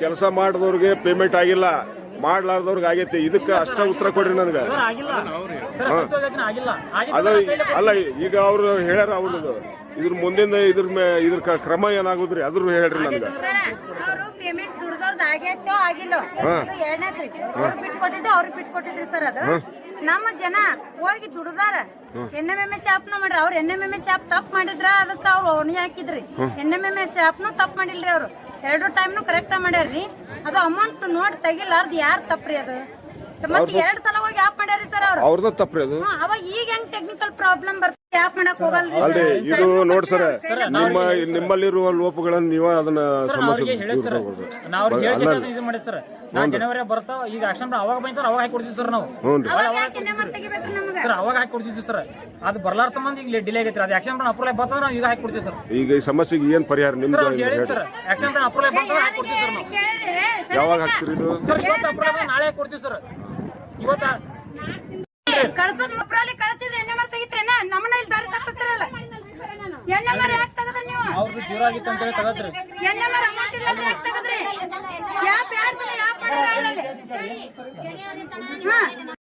ಕೆಲಸ ಮಾಡಿದವ್ರಿಗೆ ಪೇಮೆಂಟ್ ಆಗಿಲ್ಲ ಮಾಡ್ಲಾರ್ದವ್ರಿಗೆ ಆಗೈತಿ ಇದಕ್ಕೆ ಅಷ್ಟ ಉತ್ತರ ಕೊಡ್ರಿ ನನಗ ಆಗಿಲ್ಲ ಸರ್ ಸತ್ಯೋಗತಿನ ಆಗಿಲ್ಲ ಅದ ಅಲ್ಲ ಈಗ ಅವ್ರು ಹೇಳ್ಯಾರ ಅವ್ರದ್ದು ಇದ್ರ ಮುಂದಿನ ಇದ್ರ ಕ್ರಮ ಏನಾಗುದ್ರಿ ಅದ್ರ ಹೇಳ್ರಿ ನನಗ ಅವರು ಪೇಮೆಂಟ್ ದುಡ್ದವ್ರದ್ದು ಆಗೈತೋ ಆಗಿಲ್ಲೋ ಎರಡನೇದ್ರಿ ಅವ್ರಿಗೆ ಬಿಟ್ಕೊಟ್ಟಿದ್ದು ಅವ್ರಿಗೆ ಬಿಟ್ಕೊಟ್ಟಿದ್ರಿ ಸರ್ ಅದು ನಮ್ಮ ಜನ ಹೋಗಿ ದುಡ್ದಾರ NMMS ಆಪ್ ಮಾಡ್ರಿ ಅವ್ರ NMMS ಆಪ್ ತಪ್ಪು ಮಾಡಿದ್ರ ಅದಕ್ಕೆ ಅವ್ರು ಹೊಣಿ ಹಾಕಿದ್ರಿ NMMS ಆಪ್ನು ತಪ್ಪು ಮಾಡಿಲ್ರಿ ಅವ್ರು 2 ಟೈಮ್ನು ಕರೆಕ್ಟ್ ಮಾಡ್ಯಾರ್ರಿ ಅದು ಅಮೌಂಟ್ ನೋಡಿ ತೆಗಿಲಾರ್ದು ಯಾರು ತಪ್ಪ್ರಿ ಅದು ಮತ್ತೆ 2 ಸಲ ಹೋಗಿ ಆಪ್ ಮಾಡ್ಯಾರಿ ಸರ್ ಅವ್ರು ಅವ್ರದ ತಪ್ಪ್ರಿ ಅದು ಅವಾಗ ಈಗ ಹೆಂಗ್ ಟೆಕ್ನಿಕಲ್ ಪ್ರಾಬ್ಲಮ್ ಬರ್ತದೆ ಆಪ್ ಮಾಡಕ್ ಹೋಗಲ್ರಿ ಅಲ್ರಿ ಇದು ನೋಡ್ ಸರ್ ನಿಮ್ಮಲ್ಲಿರುವ ಲೋಪಗಳನ್ನ ನೀವ ಅದನ್ನ ಸಮಸ್ಯೆ ನಾವು ಅವ್ರಿಗೆ ಹೇಳಿ ಇದು ಮಾಡಿ ಸರ್ ನಾನ್ ಜನವರಿ ಬರ್ತಾವ ಈಗ ಆಕ್ಷನ್ ಅವಾಗ ಬಂತಾರ ಅವಾಗ ಹಾಕಿ ಕೊಡ್ತೀವಿ ಸರ್ ನಾವು ಸರ್ ಅವಾಗ ಹಾಕಿ ಕೊಡ್ತಿದ್ವಿ ಸರ್ ಅದು ಬರ್ಲಾರ ಸಂಬಂಧ ಈಗ ಡಿಲೇ ಆಗೈತ್ರಿ ಅದು ಆಕ್ಷನ್ ಪ್ಲಾನ್ ಅಪ್ರೂವಲ್ ಬಂತಾರ ನಾವು ಈಗ ಹಾಕಿ ಕೊಡ್ತೀವಿ ಸರ್ ಈಗ ಈ ಸಮಸ್ಯೆಗೆ ಏನ್ ಪರಿಹಾರ ನಿಮ್ದು ಹೇಳಿ ಸರ್ ಆಕ್ಷನ್ ಪ್ಲಾನ್ ಅಪ್ರೂವಲ್ ಬಂತಾರ ಹಾಕಿ ಕೊಡ್ತೀವಿ ಸರ್ ನಾವು ಯಾವಾಗ ಹಾಕ್ತಿರಿ ಇದು ಸರ್ ಇವತ್ತು ಅಪ್ರೂವಲ್ ನಾಳೆ ಹಾಕಿ ಕೊಡ್ತೀವಿ ಸರ್ ಇವತ್ತ ಕಳ್ಸೋದ್ ಅಪ್ರೂವಲ್ ಕಳ್ಸಿದ್ರೆ NMR ತೆಗಿತ್ರೇನ ನಮ್ಮನ್ನ ಇಲ್ಲಿ ದಾರಿ ತಪ್ಪಿಸ್ತಾರಲ್ಲ NMR ಯಾಕೆ ತೆಗದ್ರಿ ನೀವು ಅವ್ರದ್ದು ಜೀರೋ ಆಗಿತ್ತು ಅಂತ ಹೇಳಿ ತಗದ್ರಿ NMR ಅಮೌಂಟ್ ಇಲ್ಲ ಯಾಕೆ ತೆಗದ್ರಿ ಯಾವ ಬ್ಯಾಡ್ ಯಾವ